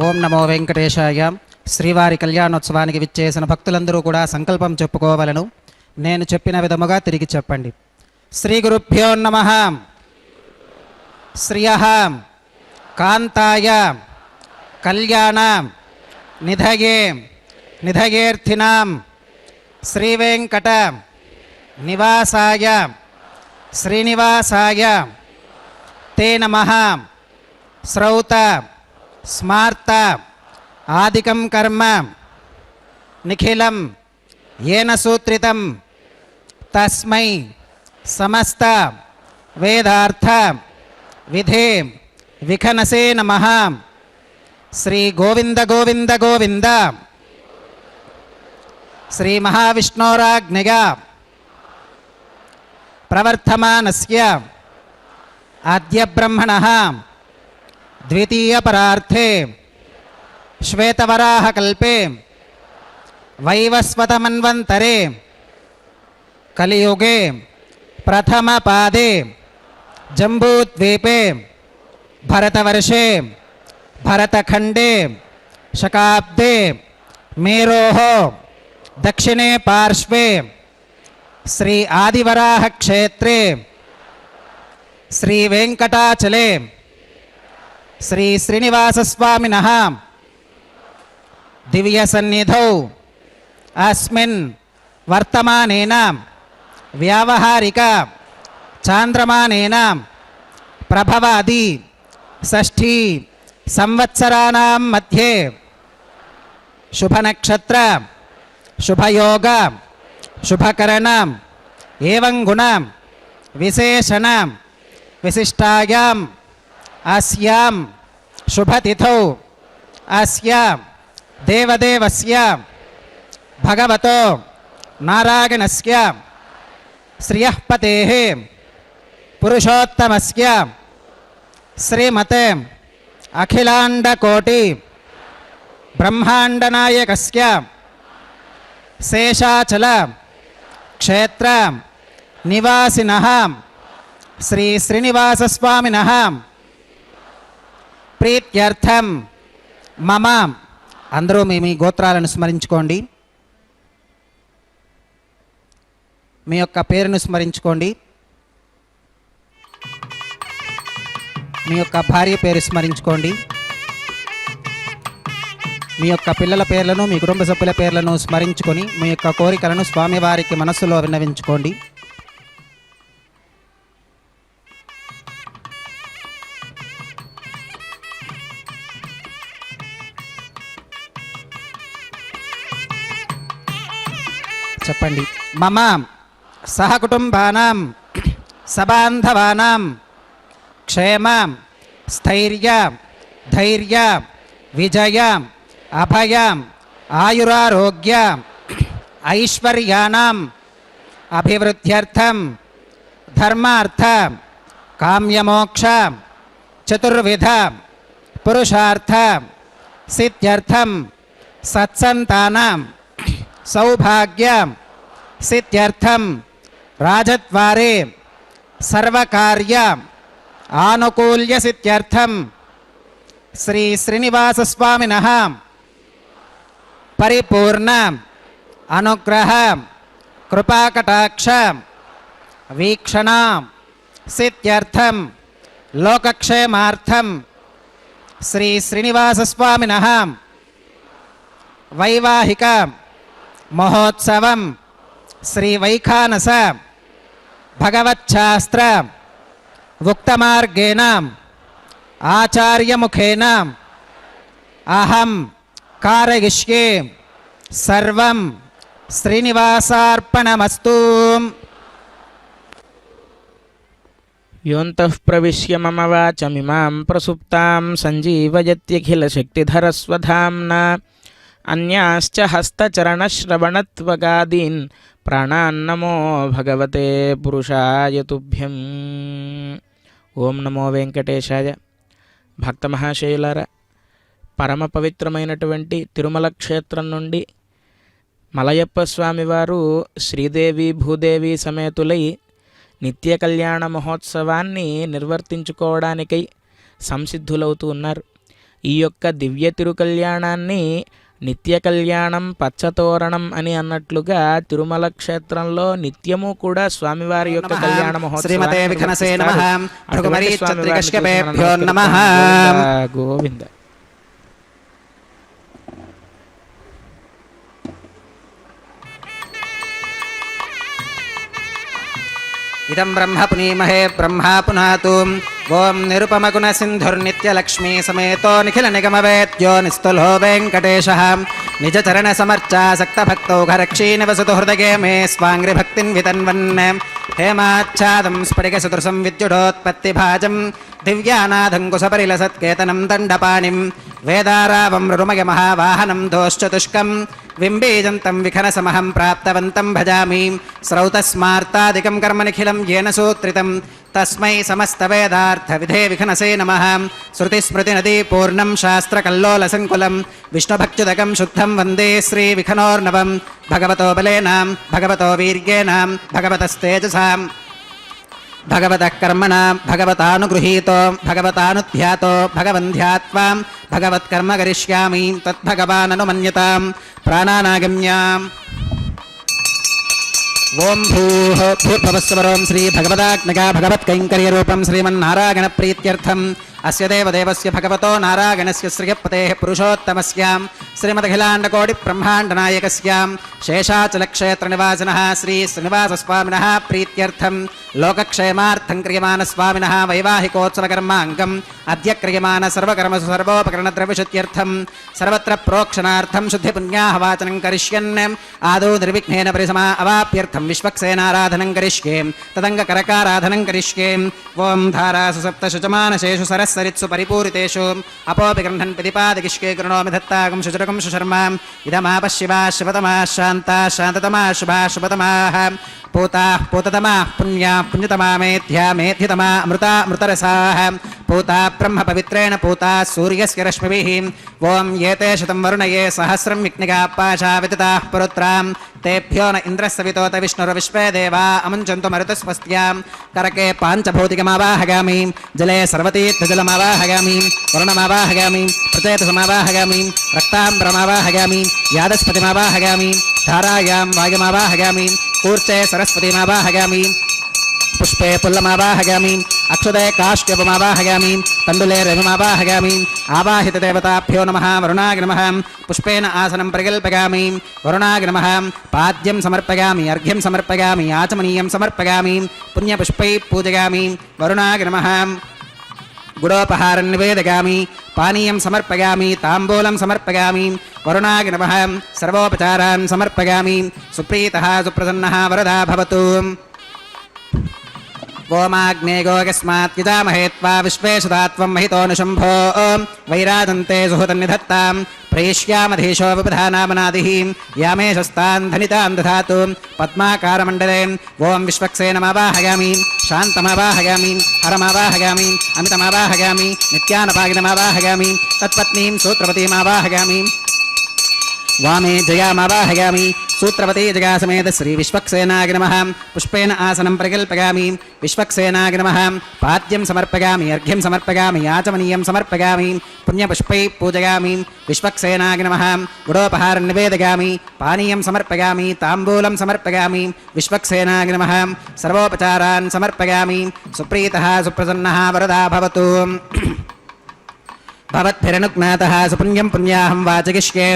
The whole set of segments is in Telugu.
ఓం నమో వెంకటేశాయ. శ్రీవారి కళ్యాణోత్సవానికి విచ్చేసిన భక్తులందరూ కూడా సంకల్పం చెప్పుకోవలను. నేను చెప్పిన విధముగా తిరిగి చెప్పండి. శ్రీ గురుభ్యో నమః. శ్రియః కాంతాయ కళ్యాణ నిధయే నిధయేర్థినాం శ్రీవేంకట నివాసాయ శ్రీనివాసాయ తే నమః. శ్రౌత స్మార్త ఆదికం కర్మ నిఖిలం ఏన సూత్రితం తస్మై సమస్త వేదార్థ విధే విఖనసే నమః. శ్రీ గోవింద గోవింద గోవింద. శ్రీ మహావిష్ణోరాజ్ఞయా ప్రవర్తమానస్య ఆద్య బ్రహ్మణః ద్వితీయ పరార్థే శ్వేతవరాహకల్పే వైవస్వతమన్వంతరే కలియుగే ప్రథమ పాదే జంబూద్వీపే భరతవర్షే భరతఖండే శకాబ్దే మేరోః దక్షిణే పార్శ్వే శ్రీ ఆదివరాహ క్షేత్రే శ్రీ వెంకటాచలే శ్రీ శ్రీనివాసస్వామినః దివ్య సన్నిధౌ అస్మిన్ వర్తమానేన వ్యావహారిక చాంద్రమానేన ప్రభవాది షష్ఠీ సంవత్సరాణాం మధ్యే శుభనక్షత్ర శుభయోగ శుభకరణ ఏవం గుణ విశేషణ విశిష్టాయాం అస్యాం శుభతిథౌ అస్య దేవదేవస్య భగవతో నారాయణస్య శ్రియఃపతేః పురుషోత్తమస్య శ్రీమతే అఖిలాండకోటి బ్రహ్మాండనాయకస్య శేషాచల క్షేత్ర నివాసినః శ్రీ శ్రీనివాసస్వామినః ప్రీత్యర్థం మమ అందరూ మీ గోత్రాలను స్మరించుకోండి. మీ యొక్క పేరును స్మరించుకోండి. మీ యొక్క భార్య పేరు స్మరించుకోండి. మీ యొక్క పిల్లల పేర్లను, మీ కుటుంబ సభ్యుల పేర్లను స్మరించుకొని మీ యొక్క కోరికలను స్వామివారికి మనస్సులో విన్నవించుకోండి. చెప్పండి. మమ సహకుటుంబానాం సబాంధవానాం క్షేమ స్థైర్య ధైర్య విజయ అభయ ఆయురారోగ్య ఐశ్వర్యాణం అభివృద్ధ్యర్థం ధర్మార్థ కామ్యమోక్ష చతుర్విధ పురుషార్థ సిద్ధ్యర్థం సత్సంతానం సౌభాగ్య సిద్ధ్యర్థం రాజద్వారే సర్వకార్య ఆనుకూల్య సిద్ధ్యర్థం శ్రీ శ్రీనివాస స్వామినః పరిపూర్ణ అనుగ్రహ కృపాకటాక్ష వీక్షణ సిద్ధ్యర్థం లోకక్షేమార్థం శ్రీ శ్రీనివాస స్వామినః వైవాహిక మహోత్సవం శ్రీ వైఖానస భగవచ్ఛాస్త్ర ఉక్తమార్గేణ ఆచార్యముఖేన అహం కారయిష్యే సర్వం శ్రీనివాసార్పణమస్తు. యోంతః ప్రవిశ్య మమ వాచమిమాం ప్రసుప్తాం సంజీవయత్యఖిలశక్తిధరస్వధామ్నా అన్యాశ్చ హస్తచరణశ్రవణత్వగాదీన్ ప్రాణాన్నమో భగవతే పురుషాయ తుభ్యం. ఓం నమో వెంకటేశాయ. భక్త మహాశయులారా, పరమ పవిత్రమైనటువంటి తిరుమల క్షేత్రం నుండి మలయప్ప స్వామివారు శ్రీదేవి భూదేవి సమేతులై నిత్య కళ్యాణ మహోత్సవాన్ని నిర్వర్తించుకోవడానికై సంసిద్ధులవుతూ ఉన్నారు. ఈ యొక్క దివ్య తిరు కళ్యాణాన్ని నిత్య కళ్యాణం పచ్చతోరణం అని అన్నట్లుగా తిరుమల క్షేత్రంలో నిత్యము కూడా స్వామివారి యొక్క కళ్యాణ మహోత్సవం గోవింద. ఇదం బ్రహ్మ పునీమహే బ్రహ్మా పునాతు. ఓం నిరుపమగుణ సింధుర్నిత్యలక్ష్మీ సమేతో నిఖిల నిగమవేద్యో నిస్తులో వెంకటేశః నిజచరణ సమర్చాసక్త భక్తౌఘరక్షీ నివసతు హృదగే మే స్వాంగ్రి భక్తిన్ వితన్వన్ హేమాచ్ఛాదం స్ఫటిక సదృశం విద్యుడోత్పత్తిభాజం దివ్యానాథం కుశపరిలసత్కేతనం దండపాణిం వేదారావం రురుమయ మహావాహనం దోశ్చతుష్కం వింబీజంతం విఖనసమహం ప్రాప్తవంతం భజామి. శ్రౌతస్మార్తాదికం కర్మ నిఖిలం येन सूत्रितं तस्मै समस्तवेदार्थविधे विघ्नसे नमः. श्रुतिस्मृतिनदी पूर्णं शास्त्रकल्लोलसङ्कुलं विष्णुभक्त्युदकं शुद्धं वन्दे श्रीविघ्नोर्नवं. भगवतो बलेनां भगवतो वीर्येणां भगवतस्तेजसां भगवतः कर्मणां भगवतानुगृहीतो भगवतानुध्यातो भगवन्ध्यात्वां भगवत्कर्म करिष्यामि तद्भगवाननुमन्यतां प्राणानागम्याम्. ओं भूः भूर्भुवस्वरों श्री भगवदात्मका भगवत्कैङ्कर्यरूपं श्रीमन्नारायण प्रीत्यर्थम् अस्य देवदेवस्य भगवतो नारायणस्य श्रियपतेः पुरुषोत्तमस्यां श्रीमदखिलाण्डकोटिब्रह्माण्डनायकस्यां शेषाचलक्षेत्रनिवासिनः श्री श्रीनिवासस्वामिनः प्रीत्यर्थं लोकक्षेमार्थं क्रियमाणस्वामिनः वैवाहिकोत्सवकर्माङ्गम् अद्य क्रियमाण सर्वकर्मसु सर्वोपकरणद्रव्यशुद्ध्यर्थं सर्वत्र प्रोक्षणार्थं शुद्धिपुण्याहवाचनं करिष्यन् आदौ निर्विघ्नेन परिसमा अवाप्यर्थं विश्वक्सेनाराधनं करिष्ये तदङ्गकरकाराधनं करिष्ये. ओं धारासु सप्तशुचमानशेषु सरस्सरित्सु परिपूरितेषु अपोपि गृह्णन् प्रतिपादिकिष्के गृणोमि धत्तागं शुचरकं शुशर्माम्. इदमापः शिवा शिवतमाः शान्ताः शान्ततमाः शुभाः शुभतमाः పూతా పూతతమా పుణ్యా పుణ్యతమా మేధ్యా మేధ్యతమా అమృతా అమృతరసాః పూతా బ్రహ్మ పవిత్రేణ పూతా సూర్యస్య రశ్మిభిః ఓం ఏతే శతం వరుణయే సహస్రం విఘ్నికా పాశా విదితాః పురుత్రాం తేభ్యో న ఇంద్రస్సవితోత విష్ణుర్విశ్వే దేవా అముంచంతు మరుతస్వస్త్యాం కరకే పాంచభౌతికమావాహగామి జలే సర్వతీర్థజలమావాహగామి వరుణమావాహగామి ప్రచేతసమావాహగామి రక్తాంబరమావాహగామి యాదస్పతిమావాహగామి ధారాయాం వాయుమావాహగామి కూర్చే సరస్వతిమావాహగామి పుష్పే పుల్లమావాహగామి అక్షుదే కాష్ట్యపమావాహగామి తండులే రవిమావాహగామి ఆవాహిత దేవతాభ్యో నమః వరుణాయ నమః పుష్పేన ఆసనం పరికల్పయామి వరుణాయ నమః పాద్యం సమర్పయామి అర్ఘ్యం సమర్పయామి ఆచమనీయం సమర్పయామి పుణ్యపుష్పై పూజయామి వరుణాయ నమః గుడోపహారం నివేదయామి పానీయం సమర్పయామి తాంబూలం సమర్పయామి వరుణాయ నమః సర్వోపచారాన్ సమర్పయామి సుప్రీతః సుప్రసన్నః వరదా భవతు ఓమాగ్నే గోగస్మాత్ యజామహే త్వా విశ్వేషదాత్వం మహితోనుశంభో వైరాజంతే సుహృతన్నిధత్తాం ప్రేష్యామధీశో విపధానామనాదిః యామేషస్తాన్ ధనితాన్ దధాతు పద్మాకారమండలే ఓం విశ్వక్సేనమావాహయామి శాంతమావాహయామి హరమావాహయామి అమితమావాహయామి నిత్యానపాగినమావాహయామి తత్పత్నీం సూత్రవతీమావాహయామి వామే జయామావాహయామి సూత్రవతీ జగా సమేత శ్రీ విశ్వక్సేనాయ నమః పుష్పేన ఆసనం ప్రకల్పయామి విశ్వక్సేనాయ నమః పాద్యం సమర్పయామి అర్ఘ్యం సమర్పయామి ఆచమనీయం సమర్పయామి పుణ్యపుష్పై పూజయామి విశ్వక్సేనాయ నమః గుడోపహారం నివేదయామి పానీయం సమర్పయామి తాంబూలం సమర్పయామి విశ్వక్సేనాయ నమః సర్వోపచారాన్ సమర్పయామి సుప్రీతః సుప్రసన్నః వరదా భవతు భవద్భిరనుజ్ఞాతః సుపుణ్యం పుణ్యాహం వాచయిష్యే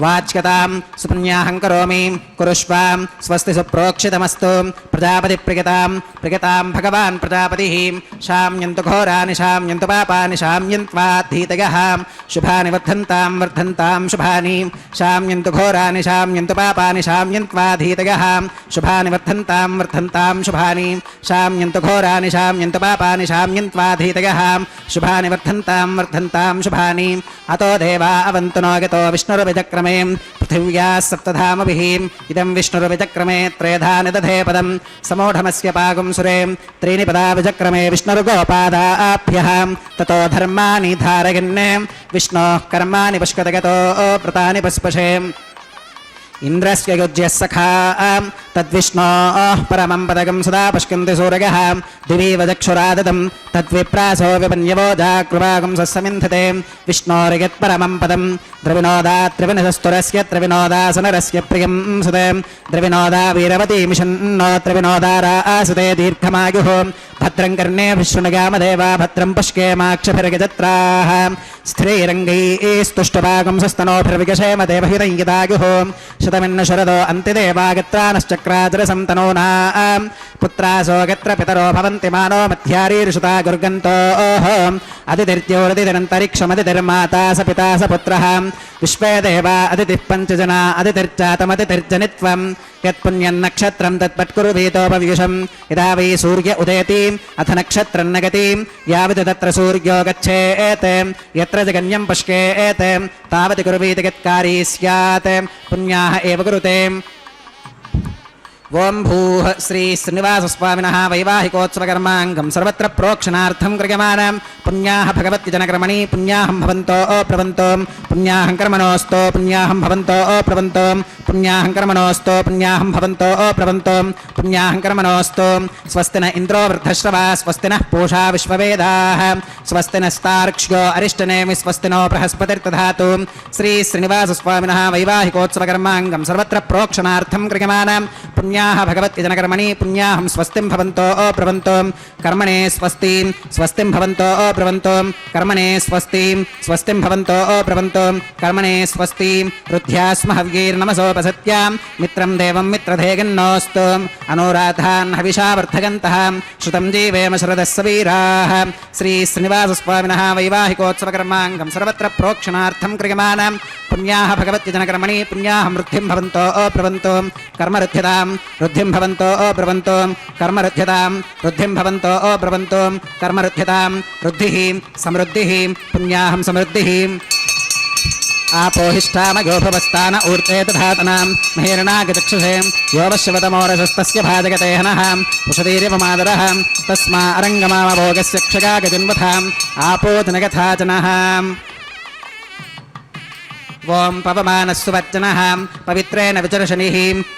వాచ్యతాం సుపుణ్యాహం కరోమి కురుష్వాం స్వస్తి సుప్రోక్షితమస్తు ప్రజాపతి ప్రియతాం భగవాన్ ప్రజాపతిః శామ్యంతు ఘోరాని శామ్యంతు పాపాని శామ్యంత్వాధీతయః శుభాని వర్ధంతాం శుభాని శామ్యంతు ఘోరాని శామ్యంతు పాపాని శామ్యంత్వాధీతయః శుభాని వర్ధంతాం శుభాని శామ్యంతు ఘోరాని శామ్యంతు పాపాని శామ్యంత్వాధీతయః శుభాని వర్ధంతాం శుభాని అతో దేవా అవంతునో గతో విష్ణుర్విచక్రమే పృథివ్యాः సప్తధామభిः ఇదం విష్ణుర్విచక్రమే త్రేధాని దధే పదం సమూఢమస్య పాగుం సురే త్రీణి పదా విచక్రమే విష్ణుర్గోపాదాభ్యः తతో ధర్మాని ధారయన్నే విష్ణోః కర్మాణి పశ్యత గతో వ్రతాని పస్పశే ఇంద్రస్య యుజ్యः సఖా తద్విష్ణోః పరమం పదకం సదా పశ్యంతి సూరయः దివీవ చక్షురాదతం తద్విప్రాసో విపన్యవో జాకృపాగం సస్సమింధతే విష్ణోర్యత్పరమం పదం ద్రవినోదాత్రివినసస్తురస్య త్రివినోదాసనరస్య ప్రియం సుతే ద్రవినోదా వీరవతీ మిషన్నో త్రివినోదారాసుతే దీర్ఘమాయుః భద్రం కర్ణేభిः శృణుయామదేవా భద్రం పశ్యేమాక్షభిర్గజత్రాः స్థిరైరంగైస్తుష్టపాగం సస్తనోభిర్విగశేమ దేవహితం యదాయుః శతమిన్న శరదో అంతిదేవాగత్రానశ్చక్రాజరసం తనూనాం పుత్రాసో గత్ర పితరో భవంతి మానో మధ్యారీర్షుతా గుర్గంతోః అదితిర్ద్యోరదితిరంతరిక్షమదితిర్మాతా స పితా స పుత్రః విశ్వే దేవా అదితిః పంచజనా అదితిర్జాతమదితిర్జనిత్వం యత్పుణ్యం నక్షత్రం తత్పట్కురుభీతోపవ్యుషం యదా వై సూర్య ఉదేతి అథ నక్షత్రం నగతి యావత్ తత్ర సూర్యో గచ్ఛేత్ యత్ర జగన్యం పశ్యేత్ తావత్ కురువీతి గత్కారీ స్యాత్ పుణ్యాః ఏవ కురుతే ఓం భూః శ్రీ శ్రీనివాసస్వామినః వైవాహికోత్సవకర్మాంగం సర్వత్ర ప్రోక్షణార్థం క్రియమాణం పుణ్యాః భగవతి జనకర్మణి పుణ్యాహం భవంతో ప్రవంతో పుణ్యాహం కర్మణోస్తో పుణ్యాహం భవంతో ప్రవంతో పుణ్యాహం కర్మణోస్తో పుణ్యాహం భవంతో ప్రవంతో పుణ్యాహం కర్మణోస్తో స్వస్తి న ఇంద్రో వృద్ధశ్రవా స్వస్తి నః పూషా విశ్వవేదాః స్వస్తి నస్తార్క్ష్యో అరిష్టనేమి స్వస్తి నో బృహస్పతిర్దధాతు శ్రీ శ్రీనివాసస్వామినః వైవాహికోత్సవకర్మాంగం సర్వత్ర ప్రోక్షణార్థం క్రియమాణం పుణ్యాహ భగవతి జనకర్మణి పుణ్యాహం స్వస్తిం భవంతో ప్రవంతో కర్మణే స్వస్తి స్వస్తిం భవంతో ప్రవంతో కర్మణే స్వస్తి స్వస్తిం భవంతో ప్రవంతో కర్మణే స్వస్తి రుధ్యాస్మ హవ్యైర్నమసోపసత్యాం మిత్రం దేవం మిత్రధేగన్నోస్తు అనురాధాన్ హవిషా వర్ధగంతః శృతం జీవేమ శరదస్స వీరాః శ్రీ శ్రీనివాసస్వామినః వైవాహికోత్సవకర్మాంగం సర్వత్ర ప్రోక్షణార్థం క్రియమాణం పుణ్యాహ భగవతి జనకర్మణి పుణ్యాహం వృద్ధిం భవంతో ప్రవంతో కర్మరుధ్యతాం వృద్ధిం భవంతో ప్రవంతో కర్మరుధ్యతాం వృద్ధిం భవంతో ప్రవంతో కర్మరుధ్యతాం వృద్ధిః సమృద్ధిః పుణ్యాహం సమృద్ధిః आपोहिष्ठामयोभवस्तान ऊर्ते दधातनां महीर्णागचक्षुषे योवश्यवतमोरशस्तस्य भाजगते हनः पुषतीरिपमादरः तस्मा अरङ्गमामभोगस्य क्षगागजन्वथाम् आपोतनगथा जनः ओं पवमानस्सुवच्चनः पवित्रेण विचर्षणिः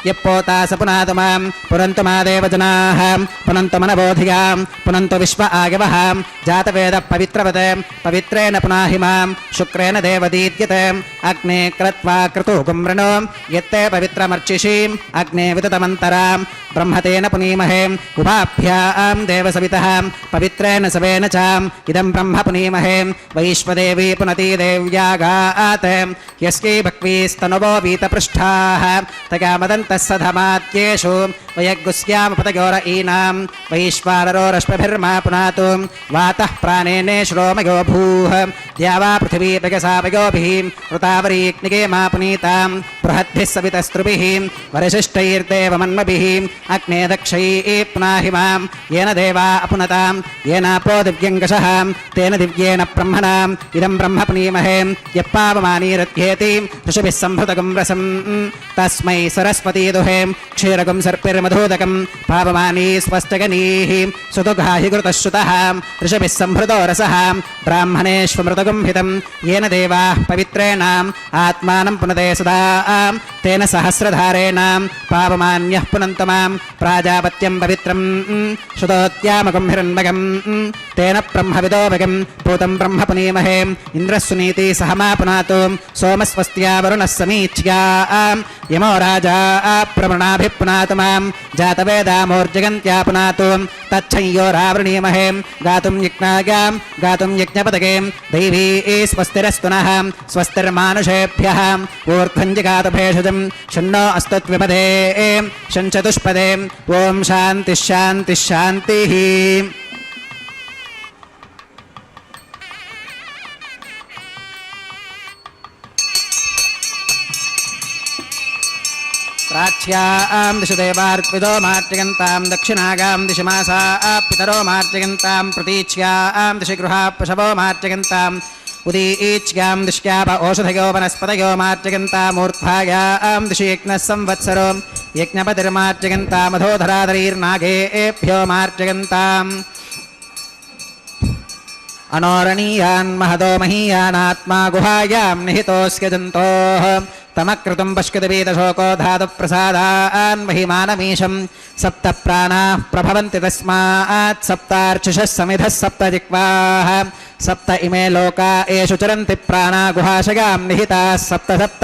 यप्पोता स पुनातु मां पुनन्तु मा देवजनाः पुनन्तु मनबोधियां पुनन्तु विश्व आगवः जातवेदः पवित्रवते पवित्रेण पुनाहि मां शुक्रेण देवदीत्यते अग्ने क्रत्वा क्रतुगुं वृणो यत्ते पवित्रमर्चिषीम् अग्ने विततमन्तरां ब्रह्मतेन पुनीमहे उभाभ्यां देवसवितः पवित्रेण सवेन चाम् इदं ब्रह्म पुनीमहे वैश्वदेवी पुनती देव्यागात् यस्यै भक्वीस्तनुवो वीतपृष्ठाः तगामदन्तः सधमात्येषु वयग्गुस्यामपतयोर ईनां वैश्वानरो रश्मिभिर्मा पुनातु वातः प्राणेने श्रोमयो भूः द्यावा पृथिवी प्रगसावयोभिः वृतावरीग्निगे मा पुनीतां बृहद्भिः सवितस्त्रुभिः वरिशिष्टैर्देवमन्मभिः अग्ने दक्षैः पुनाहि मां येन देवा अपुनतां येनापो दिव्यङ्गशः तेन दिव्येन ब्रह्मणाम् इदं ब्रह्म पुनीमहे यप्पावमानीरथ्येति ऋषिभिः सम्भृतगं रसं तस्मै सरस्वती दुहे क्षीरगं सर्पिर्मधूदकं पावमानी स्वस्तिगनीः सुदुघाहि घृतः श्रुतः ऋषिभिः सम्भृतो रसः ब्राह्मणेष्वमृतगं हितं येन देवाः पवित्रेण आत्मानं पुनते सदा तेन सहस्रधारेण पावमान्यः पुनन्तु मां प्राजापत्यं पवित्रं श्रुतोत्यामकं हिरण्मकं तेन ब्रह्मविदोभगं पूतं ब्रह्म पुनीमहे इन्द्रस्सुनीति सह मा पुनातु सोमस्वस्त्या वरुणः समीच्या यमो राजा प्रवृणाभिः पुनातु मां जातवेदामोर्जगन्त्या पुनातु तच्छंयोरावृणीमहे गातुं यज्ञागां गातुं यज्ञपदके दैवी स्वस्तिरस्तु नः स्वस्तिर्मानुषेभ्यः ऊर्ध्वञ्जिगातु भेषजं शन्नो अस्तु द्विपदे शञ्चतुष्पदे ॐ शान्तिः शान्तिः शान्तिः प्राच्यां दिशि देवार्पितो मार्जयन्तां दक्षिणागां दिशि मासा पितरो मार्जयन्तां प्रतीच्यां दिशि गृहा पशवो मार्जयन्ताम् उदीच्यां दिश्याप ओषधयो वनस्पतयो मार्जयन्तामूर्ध्वायां दिशि यज्ञः संवत्सरो यज्ञपतिर्मार्जयन्तामधोधराधरीर्नागेभ्यो मार्जयन्ताम् अनोरणीयान् महदो महीयानात्मा गुहायां निहितोऽस्य जन्तोः तमकृतं पश्यतिवीतशोको धातुप्रसादान् महिमानमीशं सप्त प्राणाः प्रभवन्ति तस्मात् सप्तार्चिषः समिधः सप्त जिह्वाः सप्त इमे लोका एषु चरन्ति प्राणा गुहाशयां निहिताः सप्त सप्त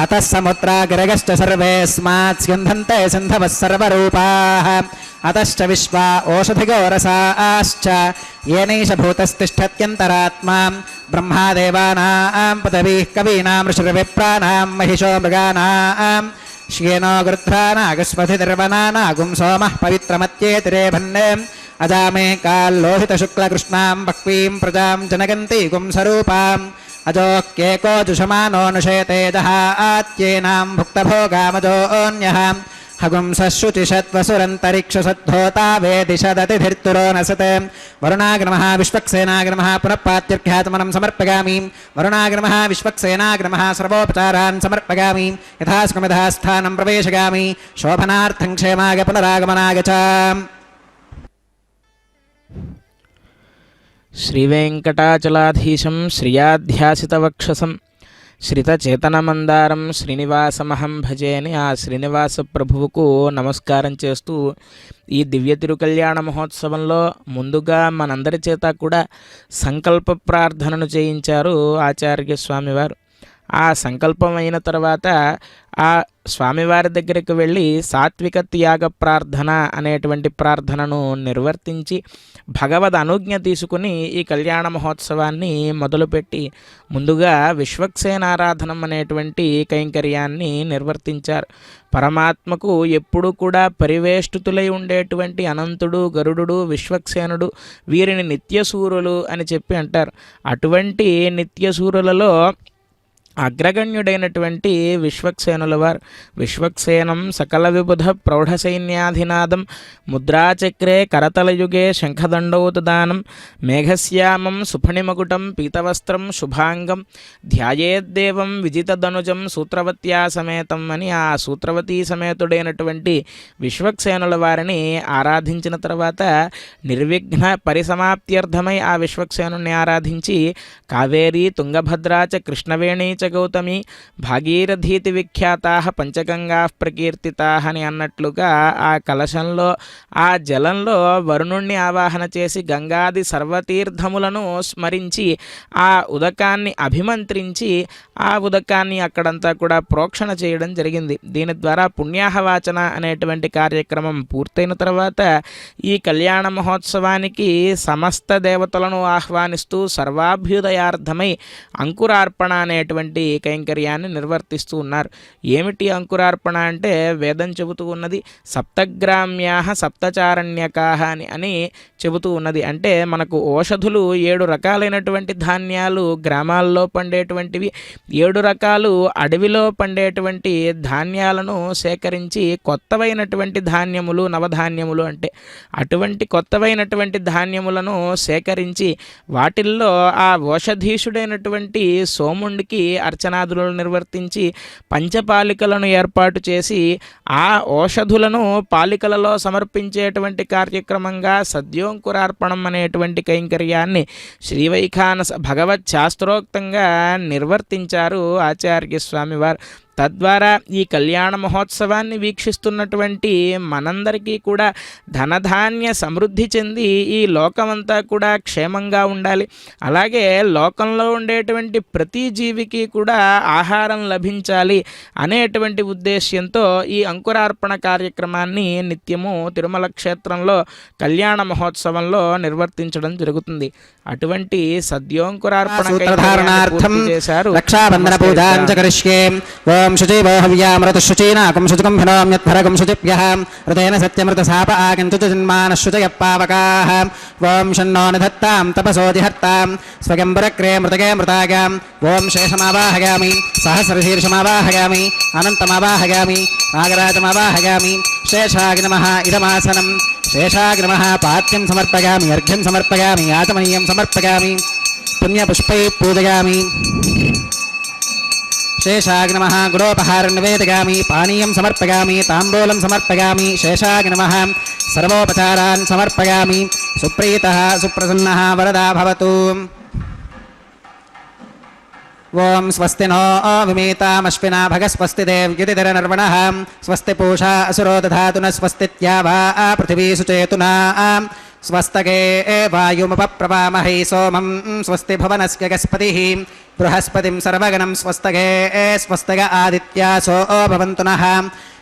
अतः समुद्रा गिरगश्च सर्वेऽस्मात् स्यन्धन्ते सिन्धवः सर्वरूपाः अतश्च विश्वा ओषधिगो रसाश्च येनैष भूतस्तिष्ठत्यन्तरात्मा ब्रह्मादेवानां पदवीः कवीनां ऋषिर्विप्राणां महिषो मृगाणां श्येनो गृध्रानागस्वधिर्वनानागुं सोमः पवित्रमत्येतिरेभन्ने अजामे काल्लोहितशुक्लकृष्णां बह्वीं प्रजां जनगन्ति गुंसरूपाम् अजोक्येको जुषमानोऽनुषेते जहात्येनां भुक्तभोगामजोऽन्यः हगुंसशुचिषत्वसुरन्तरिक्षसद्धोता वेदिशदतिभिर्तुरो नसते वरुणाग्रमः विश्वक्सेनाग्रमः पुनः पात्यर्घ्यात्मनं समर्पयामि वरुणाग्रमः विश्वक्सेनाग्रमः सर्वोपचारान् समर्पयामि यथास्कमिधास्थानं प्रवेशयामि शोभनार्थं क्षेमाय पुनरागमनाय च శ్రీవేంకటాచలాధీశం శ్రియాధ్యాసితవక్షసం శ్రితచేతనమందారం శ్రీనివాసమహం భజే అని ఆ శ్రీనివాస ప్రభువుకు నమస్కారం చేస్తూ ఈ దివ్య తిరుకల్యాణ మహోత్సవంలో ముందుగా మనందరి చేత కూడా సంకల్ప ప్రార్థనను చేయించారు ఆచార్య స్వామివారు. ఆ సంకల్పం అయిన తర్వాత ఆ స్వామివారి దగ్గరికి వెళ్ళి సాత్విక త్యాగ ప్రార్థన అనేటువంటి ప్రార్థనను నిర్వర్తించి భగవద్ అనుజ్ఞ తీసుకుని ఈ కళ్యాణ మహోత్సవాన్ని మొదలుపెట్టి ముందుగా విశ్వక్సేనారాధనం అనేటువంటి కైంకర్యాన్ని నిర్వర్తించారు. పరమాత్మకు ఎప్పుడు కూడా పరివేష్టితులై ఉండేటువంటి అనంతుడు, గరుడు, విశ్వక్సేనుడు వీరిని నిత్యసూరులు అని చెప్పి అంటారు. అటువంటి నిత్యసూరులలో అగ్రగణ్యుడైనటువంటి విశ్వక్సేనుల వారు. విశ్వక్సేనం సకల విబుధ ప్రౌఢ సైన్యాధినాదం ముద్రాచక్రే కరతలయుగే శంఖదండోతదానం మేఘశ్యామం సుఫణిమకుటం పీతవస్త్రం శుభాంగం ధ్యాయేద్దేవం విజితధనుజం సూత్రవత్యా సమేతం అని ఆ సూత్రవతీ సమేతుడైనటువంటి విశ్వక్సేనుల వారిని ఆరాధించిన తర్వాత నిర్విఘ్న పరిసమాప్త్యర్థమై ఆ విశ్వక్సేనుని ఆరాధించి కావేరీ తుంగభద్రా చ కృష్ణవేణీ చ గౌతమి భాగీరథీతి విఖ్యాతా పంచగంగా ప్రకీర్తితా అని అన్నట్లుగా ఆ కలశంలో ఆ జలంలో వరుణుణ్ణి ఆవాహన చేసి గంగాది సర్వతీర్థములను స్మరించి ఆ ఉదకాన్ని అభిమంత్రించి ఆ ఉదకాన్ని అక్కడంతా కూడా ప్రోక్షణ చేయడం జరిగింది. దీని ద్వారా పుణ్యాహవాచన అనేటువంటి కార్యక్రమం పూర్తయిన తర్వాత ఈ కళ్యాణ మహోత్సవానికి సమస్త దేవతలను ఆహ్వానిస్తూ సర్వాభ్యుదయార్థమై అంకురార్పణ అనేటువంటి కైంకర్యాన్ని నిర్వర్తిస్తూ ఉన్నారు. ఏమిటి అంకురార్పణ అంటే వేదం చెబుతూ ఉన్నది సప్తగ్రామ్యా సప్తచారణ్యకా అని చెబుతూ ఉన్నది. అంటే మనకు ఓషధులు 7 రకాలైనటువంటి ధాన్యాలు గ్రామాల్లో పండేటువంటివి, 7 రకాలు అడవిలో పండేటువంటి ధాన్యాలను సేకరించి కొత్తవైనటువంటి ధాన్యములు నవధాన్యములు అంటే అటువంటి కొత్తవైనటువంటి ధాన్యములను సేకరించి వాటిల్లో ఆ ఓషధీషుడైనటువంటి సోముండికి అర్చనాదులను నిర్వర్తించి పంచపాలికలను ఏర్పాటు చేసి ఆ ఓషధులను పాలికలలో సమర్పించేటువంటి కార్యక్రమంగా సద్యోంకురార్పణం అనేటువంటి కైంకర్యాన్ని శ్రీవైఖానస భగవత్ శాస్త్రోక్తంగా నిర్వర్తించారు ఆచార్య స్వామివారు. తద్వారా ఈ కళ్యాణ మహోత్సవాన్ని వీక్షిస్తున్నటువంటి మనందరికీ కూడా ధనధాన్య సమృద్ధి చెంది ఈ లోకమంతా కూడా క్షేమంగా ఉండాలి. అలాగే లోకంలో ఉండేటువంటి ప్రతి జీవికి కూడా ఆహారం లభించాలి అనేటువంటి ఉద్దేశ్యంతో ఈ అంకురార్పణ కార్యక్రమాన్ని నిత్యము తిరుమల క్షేత్రంలో కళ్యాణ మహోత్సవంలో నిర్వర్తించడం జరుగుతుంది. అటువంటి సద్యోంకురార్పణ చేశారు. రక్షాబంధన పూజాంచ కరిష్యే ఓం శుచివో హవ్యామృత శుచీనాకం శుచికం హినోమ్యత్ఫరకం శుచిభ్యః ఋతేన సత్యమృత శాప ఆకంతుచ జన్మానః శుచయః పావకాః ఓం షన్నో నిధత్తాం తపసోదిహర్తాం స్వగంబరక్రే మృతగే మృతాగాం ఓం శేషమావాహయామి సహస్రశీర్షమావాహయామి అనంతమావాహయామి నాగరాజమావాహయామి శేషాయ నమః ఇదమాసనం శేషాయ నమః పాత్యం సమర్పయామి అర్ఘ్యం సమర్పయామి ఆచమనీయం సమర్పయామి పుణ్యపుష్పై పూజయామి శేషాయ నమః గుడోపహారం నివేదయామి పానీయం సమర్పయామి తాంబూలం సమర్పయామి శేషాయ నమః సర్వోపచారాన్ సమర్పయామి సుప్రీతః సుప్రసన్నః వరదా భవతు. ఓం స్వస్తి నో విమేతామశ్వినా భగస్వస్తి దేవ్యుతిధరనర్వణః స్వస్తి పూషా అసురో దధాతు న స్వస్తిత్యావా పృథివీ సుచేతునా స్వస్తగే వాయుముపప్రవామహై సోమం స్వస్తి భువనస్య గస్పతిః బృహస్పతిం సర్వగణం స్వస్తగే స్వస్తగ ఆదిత్యాసో భవంతు నః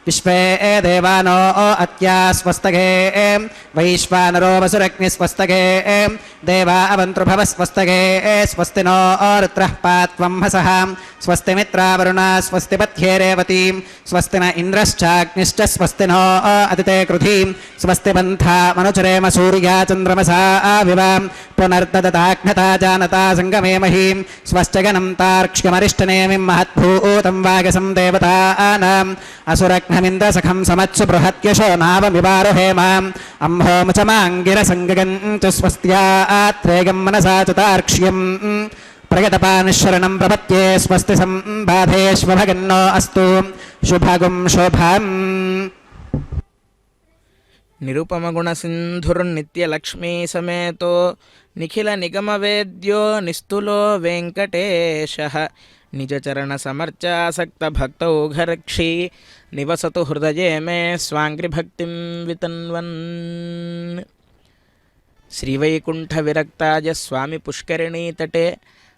విశ్వే దేవానో అత్యా స్వస్తగే వైశ్వానరో వసురగ్ని స్వస్తగే దేవా అవంతృభవ స్వస్తగే స్వస్తి నో రుద్రః పాత్వం హసః స్వస్తి మిత్రావరుణ స్వస్తి పథ్యే రేవతి స్వస్తి న ఇంద్రశ్చాగ్నిశ్చ స్వస్తి నో అదితే కృధి స్వస్తి బంధా మనుచరేమ సూర్యా చంద్రమసా వివ పునర్దదతాఘ్నతా జానతా సంగమే మహీం స్వశ్చగనం తార్క్ష్యమరిష్టనేమిం మహద్భూతం వాగసం దేవతానాం అసురఘ్నమింద్రసఖం సమత్సు బృహత్యశో నావమివారుహేమ అంహోముచమాంగిరసంగగంతు స్వస్త్యాత్రేగం మనసా చతార్క్ష్యం ప్రగతపానిశరణం ప్రపత్యే స్వస్తి సంబాధేష్వభగన్నో అస్తు శుభగుం శుభం. నిరుపమగుణ సింధుర్నిత్యలక్ష్మీ సమేతో నిఖిల నిగమవేద్యో నిస్తులో వెంకటేశః నిజచరణ సమర్చాసక్త భక్తౌఘరక్షీ నివసతు హృదయే మే స్వాంగ్రిభక్తిం వితన్వన్. శ్రీవైకుంఠ విరక్తాయ స్వామి పుష్కరిణీ తటే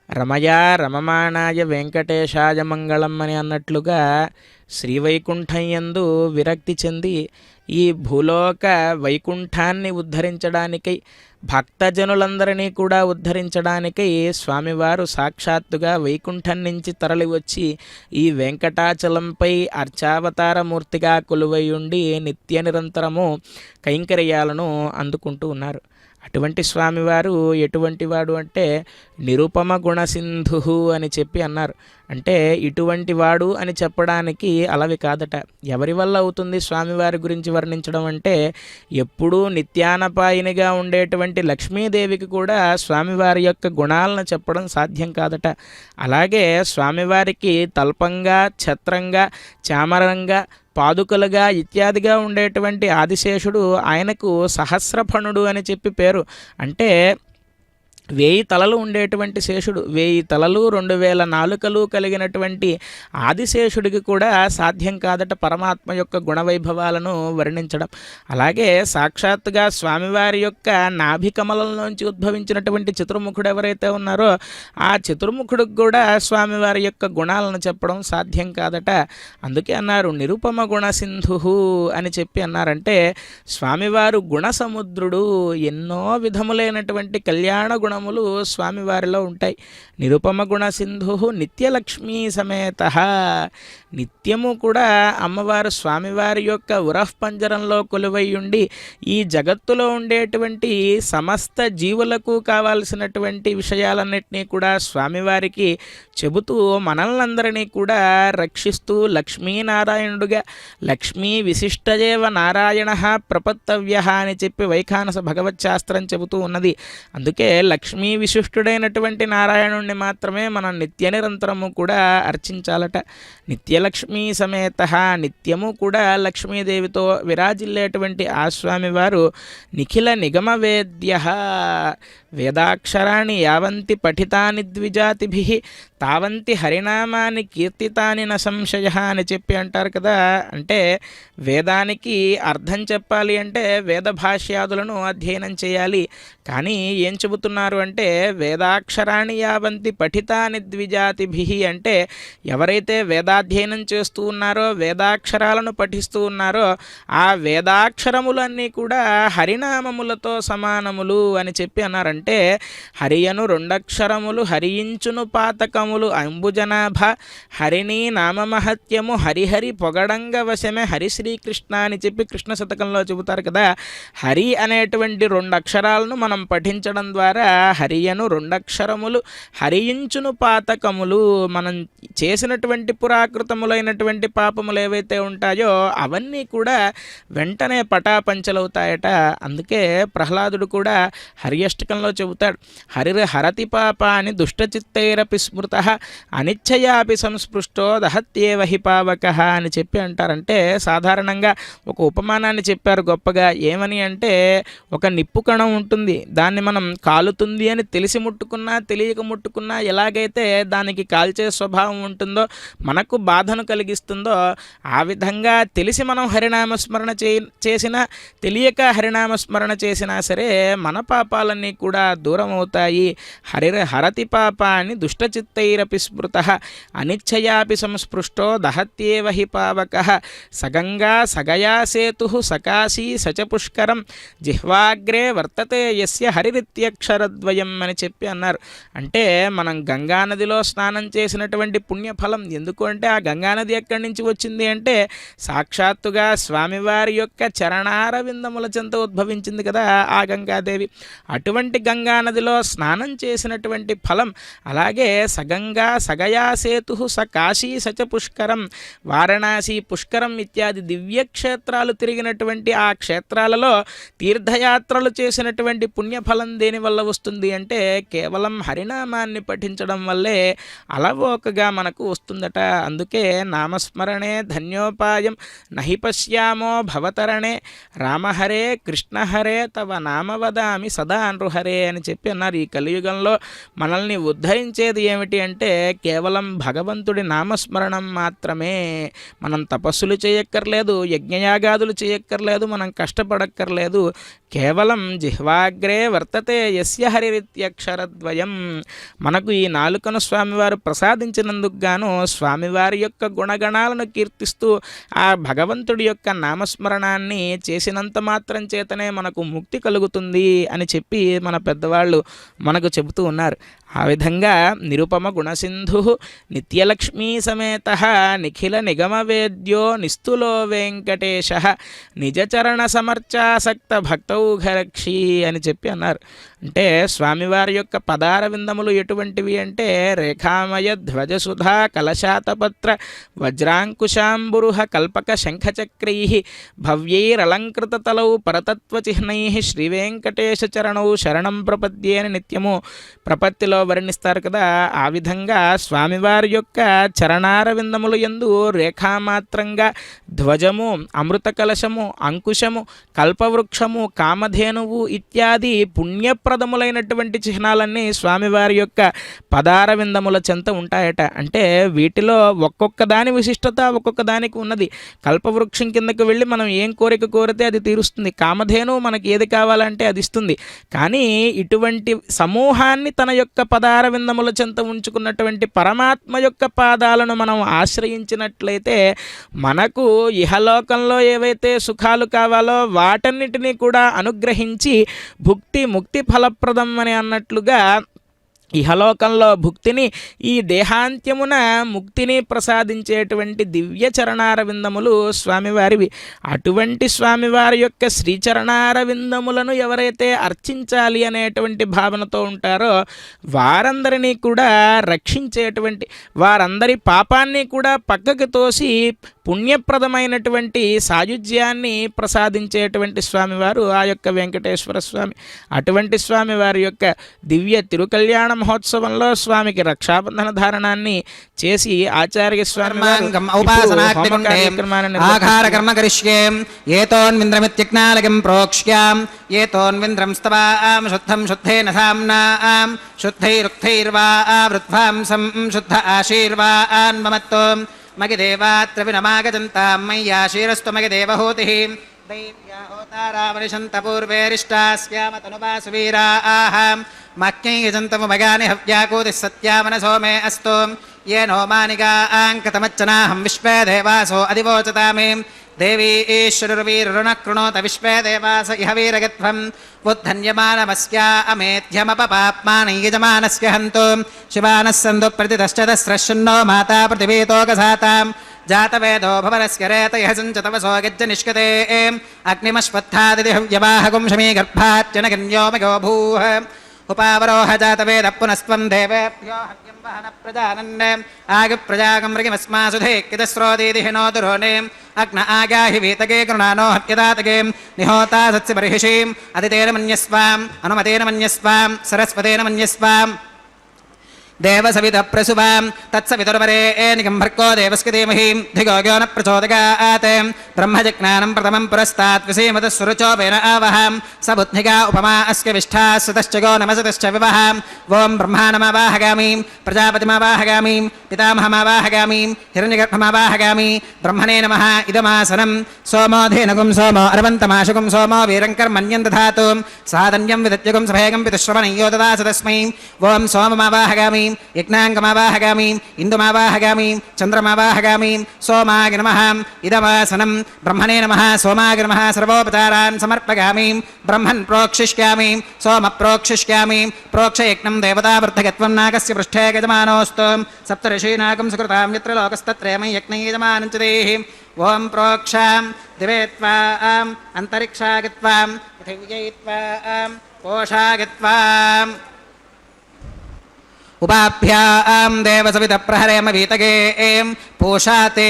రమయా రమమాణాయ వెంకటేశాయ మంగళం అని అన్నట్లుగా శ్రీవైకుంఠం యందు విరక్తి చెంది ఈ భూలోక వైకుంఠాన్ని ఉద్ధరించడానికై భక్తజనులందరినీ కూడా ఉద్ధరించడానికై స్వామివారు సాక్షాత్తుగా వైకుంఠం నుంచి తరలి వచ్చి ఈ వెంకటాచలంపై అర్చావతారమూర్తిగా కొలువై ఉండి నిత్య నిరంతరము కైంకర్యాలను అందుకుంటూ ఉన్నారు. అటువంటి స్వామివారు ఎటువంటి వాడు అంటే నిరుపమ గుణసింధు అని చెప్పి అన్నారు. అంటే ఇటువంటి వాడు అని చెప్పడానికి అలవి కాదట. ఎవరి వల్ల అవుతుంది స్వామివారి గురించి వర్ణించడం అంటే ఎప్పుడూ నిత్యానపాయినిగా ఉండేటువంటి లక్ష్మీదేవికి కూడా స్వామివారి యొక్క గుణాలను చెప్పడం సాధ్యం కాదట. అలాగే స్వామివారికి తల్పంగా, ఛత్రంగా, చామరంగా, పాదుకలుగా ఇత్యాదిగా ఉండేటువంటి ఆదిశేషుడు ఆయనకు సహస్రఫణుడు అని చెప్పి పేరు. అంటే 1000 తలలు ఉండేటువంటి శేషుడు, 1000 తలలు 2000 నాలుకలు కలిగినటువంటి ఆదిశేషుడికి కూడా సాధ్యం కాదట పరమాత్మ యొక్క గుణవైభవాలను వర్ణించడం. అలాగే సాక్షాత్తుగా స్వామివారి యొక్క నాభికమలంలోంచి ఉద్భవించినటువంటి చతుర్ముఖుడు ఎవరైతే ఉన్నారో ఆ చతుర్ముఖుడికి కూడా స్వామివారి యొక్క గుణాలను చెప్పడం సాధ్యం కాదట. అందుకే అన్నారు నిరుపమ గుణసింధు అని చెప్పి అన్నారంటే స్వామివారు గుణసముద్రుడు. ఎన్నో విధములైనటువంటి కళ్యాణ గుణములు స్వామివారిలో ఉంటాయి. నిరుపమ గుణసింధు నిత్యలక్ష్మీ సమేత. నిత్యము కూడా అమ్మవారు స్వామివారి యొక్క ఉరఃపంజరంలో కొలువై ఉండి ఈ జగత్తులో ఉండేటువంటి సమస్త జీవులకు కావాల్సినటువంటి విషయాలన్నింటినీ కూడా స్వామివారికి చెబుతూ మనల్నందరినీ కూడా రక్షిస్తూ లక్ష్మీనారాయణుడుగా లక్ష్మీ విశిష్టజేవ నారాయణ ప్రపత్తవ్య అని చెప్పి వైఖానస భగవచ్శాస్త్రం చెబుతూ ఉన్నది. అందుకే లక్ష్మీ విశిష్టుడైనటువంటి నారాయణుణ్ణి మాత్రమే మనం నిత్య నిరంతరము కూడా అర్చించాలట. నిత్యలక్ష్మీ సమేత. నిత్యము కూడా లక్ష్మీదేవితో విరాజిల్లేటువంటి ఆ స్వామివారు నిఖిల నిగమ వేద్య. వేదాక్షరాన్ని యావంతి పఠితాని ద్విజాతిభిః తావంతి హరినామాని కీర్తితాని న సంశయ అని చెప్పి అంటారు కదా. అంటే వేదానికి అర్థం చెప్పాలి అంటే వేద భాష్యాదులను అధ్యయనం చేయాలి. కానీ ఏం చెబుతున్నారు అంటే వేదాక్షరాన్ని యావంతి పఠితాని ద్విజాతిభిః అంటే ఎవరైతే వేదాధ్యయనం చేస్తూ ఉన్నారో వేదాక్షరాలను పఠిస్తూ ఉన్నారో ఆ వేదాక్షరములన్నీ కూడా హరినామములతో సమానములు అని చెప్పి అన్నారంటే హరియను 2 అక్షరములు హరించును పాతకములు అంబుజనాభ హరిని నామమహత్యము హరిహరి పొగడంగ వశమే హరి శ్రీకృష్ణ అని చెప్పి కృష్ణ శతకంలో చెబుతారు కదా. హరి అనేటువంటి 2 అక్షరాలను మనం పఠించడం ద్వారా హరియను 2 అక్షరములు హరించును పాతకములు మనం చేసినటువంటి పురాకృతములైనటువంటి పాపములు ఏవైతే ఉంటాయో అవన్నీ కూడా వెంటనే పటాపంచలవుతాయట. అందుకే ప్రహ్లాదుడు కూడా హరియష్టకంలో చెబుతాడు హరిర్ హరతి పాపాని దుష్టచిత్తైరపి స్మృత అనిచ్చయాపి సంస్పృష్టో దహత్యేవ హి పావక అని చెప్పి అంటారంటే సాధారణంగా ఒక ఉపమానాన్ని చెప్పారు గొప్పగా. ఏమని అంటే ఒక నిప్పు కణం ఉంటుంది, దాన్ని మనం కాలుతుంది అని తెలిసి ముట్టుకున్నా తెలియక ముట్టుకున్నా ఎలాగైతే దానికి కాల్చే స్వభావం ఉంటుందో మనకు బాధను కలిగిస్తుందో ఆ విధంగా తెలిసి మనం హరినామస్మరణ చేసినా తెలియక హరినామస్మరణ చేసినా సరే మన పాపాలన్నీ కూడా దూరం అవుతాయి. హరిర్ హరతి పాపాన్ని దుష్టచిత్తైరపి స్మృత అనిచ్చయాపి సంస్పృష్టో దహత్యేవ హి పావక సగంగా సగయా సేతు సకాశీ సచ పుష్కరం జిహ్వాగ్రే వర్తతే యస్య హరిరిత్యక్షరద్వయం అని చెప్పి అన్నారు. అంటే మనం గంగానదిలో స్నానం చేసినటువంటి పుణ్యఫలం. ఎందుకు అంటే ఆ గంగానది ఎక్కడి నుంచి వచ్చింది అంటే సాక్షాత్తుగా స్వామివారి యొక్క చరణారవిందముల చెంత ఉద్భవించింది కదా ఆ గంగాదేవి. అటువంటి గంగానదిలో స్నానం చేసినటువంటి ఫలం. అలాగే సగంగా సగయా సేతు స కాశీ సచ పుష్కరం వారణాసి పుష్కరం ఇత్యాది దివ్యక్షేత్రాలు తిరిగినటువంటి ఆ క్షేత్రాలలో తీర్థయాత్రలు చేసినటువంటి పుణ్యఫలం దేనివల్ల వస్తుంది అంటే కేవలం హరినామాన్ని పఠించడం వల్లే అలవోకగా మనకు వస్తుందట. అందుకే నామస్మరణే ధన్యోపాయం నహి పశ్యామో భవతరణే రామహరే కృష్ణహరే తవ నామవదామి సదా నృహరే అని చెప్పి అన్నారు. ఈ కలియుగంలో మనల్ని ఉద్ధరించేది ఏమిటి అంటే కేవలం భగవంతుడి నామస్మరణం మాత్రమే. మనం తపస్సులు చేయక్కర్లేదు, యజ్ఞయాగాదులు చేయక్కర్లేదు, మనం కష్టపడక్కర్లేదు. కేవలం జిహ్వాగ్రే వర్తతే యస్య హరిరిత్యక్షరద్వయం. మనకు ఈ నాలుకను స్వామివారు ప్రసాదించినందుకు గాను స్వామివారి యొక్క గుణగణాలను కీర్తిస్తూ ఆ భగవంతుడి యొక్క నామస్మరణాన్ని చేసినంత మాత్రం చేతనే మనకు ముక్తి కలుగుతుంది అని చెప్పి మన పెద్దవాళ్ళు మనకు చెబుతూ ఉన్నారు. ఆ విధంగా నిరుపమ గుణసింధు నిత్యలక్ష్మీ సమేత నిఖిల నిగమవేద్యో నిస్తులో వెంకటేశ నిజచరణ సమర్చాసక్త భక్తౌ పదౌఘరక్షి అని చెప్పి అన్నారు. అంటే స్వామివారి యొక్క పదార విందములు ఎటువంటివి అంటే రేఖామయ ధ్వజసుధా కలశాతపత్ర వజ్రాంకుశాంబురుహ కల్పక శంఖచక్రై భవ్యైరలంకృతతలౌ పరతత్వచిహ్నై శ్రీవేంకటేశ చరణౌ శరణం ప్రపద్యే అని నిత్యము ప్రపత్తిలో వర్ణిస్తారు కదా. ఆ విధంగా స్వామివారి యొక్క చరణార విందములు యందు రేఖామాత్రంగా ధ్వజము, అమృత కలశము, అంకుశము, కల్పవృక్షము, కామధేనువు ఇత్యాది పుణ్యప్రదములైనటువంటి చిహ్నాలన్నీ స్వామివారి యొక్క పదార విందముల చెంత ఉంటాయట. అంటే వీటిలో ఒక్కొక్క దాని విశిష్టత ఒక్కొక్క దానికి ఉన్నది. కల్పవృక్షం కిందకి వెళ్ళి మనం ఏం కోరిక కోరితే అది తీరుస్తుంది. కామధేను మనకి ఏది కావాలంటే అది ఇస్తుంది. కానీ ఇటువంటి సమూహాన్ని తన యొక్క పదార విందముల చెంత ఉంచుకున్నటువంటి పరమాత్మ యొక్క పాదాలను మనం ఆశ్రయించినట్లయితే మనకు ఇహలోకంలో ఏవైతే సుఖాలు కావాలో వాటన్నిటినీ కూడా అనుగ్రహించి భుక్తి ముక్తి ఫలప్రదం అని అన్నట్లుగా ఇహలోకంలో భుక్తిని, ఈ దేహాంత్యమున ముక్తిని ప్రసాదించేటువంటి దివ్య చరణార విందములు స్వామివారివి. అటువంటి స్వామివారి యొక్క శ్రీచరణార విందములను ఎవరైతే అర్చించాలి అనేటువంటి భావనతో ఉంటారో వారందరినీ కూడా రక్షించేటువంటి, వారందరి పాపాన్ని కూడా పక్కకు తోసి పుణ్యప్రదమైనటువంటి సాయుధ్యాన్ని ప్రసాదించేటువంటి స్వామివారు ఆ యొక్క వెంకటేశ్వర స్వామి. అటువంటి స్వామివారి యొక్క దివ్య తిరుకల్యాణ మహోత్సవంలో స్వామికి రక్షాబంధన ధారణాన్ని చేసి ఆచార్య స్వామి ప్రోక్ష్యాం ఏతోన్వింద్రం స్తవాం శుద్ధం శుద్ధేన సామ్నాం శుద్ధైరుక్తైర్వా వృద్ధ్వాంసం శుద్ధ ఆశీర్వాన్ మమత్వం మగి దేవాత్ర వినమాగజంతాం మయ్యాశీరస్తు మగి దేవహూతిః దైవ్యా హోతారావనిషంత పూర్వేరిష్టాస్యామతనువాసువీరాః మక్ఞై యజంతము మగాని హవ్యాకూతిः సత్యామనసో మే అస్తు येनो मानिकाङ्कतमच्चनाहं विश्वे देवासो अधिवोचतामे देवी ईश्वरुर्वीरुणः कृणोत विश्वे देवास इह वीरगत्वम् उद्धन्यमानमस्या अमेध्यमपपाप्मानं यजमानस्य हन्तु शिवानः सन्तु प्रतिदश्चतस्रश्शन्नो माता पृथिवीतोकसाताम् जातवेदो भवनस्य रेतयः सञ्चतवसो गज्जनिष्कते अग्निमश्वत्थादिहव्यवाहकुं शमी गर्भाच्चनगन्योमयो भूः उपावरोह जातवेद पुनस्त्वं देवेभ्यो हव्यं वहन प्रजानन् आगप्रजागं मृगिमस्मासुधे कितस्रोदीदिहि नो दुरोणे अग्न आगाहि वीतगे कृणानो हत्यदातगे निहोता सत्स्यबर्हिषीम् अदितेन मन्यस्वाम् अनुमतेन मन्यस्वाम् सरस्वतेन मन्यस्वाम् देवसवितः प्रसुवां तत्सवितुर्वरेण्यं भर्गो देवस्य धीमहि धियो यो न प्रचोदयात् ब्रह्मजज्ञानं प्रथमं पुरस्तात् विसीमतः सुरुचोपेन आवहां स बुद्धिका उपमा अस्य विष्ठा सुतश्च गो नमसतश्च विवहां ॐ ब्रह्माणमावाहगामि प्रजापतिमावाहगामि पितामहमावाहगामि हिरण्यगर्भमावाहगामि ब्रह्मणे नमः इदमासनं सोमो धेनुगुं सोमो अरवन्तमाशुगुं सोमो वीरङ्कर्मण्यं दधातु साधन्यं विदत्यगुं सभेगं पितुश्रवणयो ददास तस्मै ॐ सोममावाहगामि यज्ञाङ्गमावाहगामि इन्दुमावाहगामि चन्द्रमावाहगामि सोमाय नमः इदमासनं ब्रह्मणे नमः सोमाय नमः सर्वोपचारान् समर्पयामि ब्रह्मन् प्रोक्षिष्यामि सोम प्रोक्षिष्यामि प्रोक्षयज्ञं देवतावृद्धगत्वं नागस्य पृष्ठे गजमानोऽस्तु सप्तऋषीनागं सुकृतां यत्र लोकस्तत्रयमं यज्ञं यजमानं च देहि ॐ प्रोक्षां दिवे त्वाम् अन्तरिक्षागत्वां पृथिव्यै त्वां कोशागत्वाम् उपाभ्यां देवसवितः प्रहरेम वीतगे पूषा ते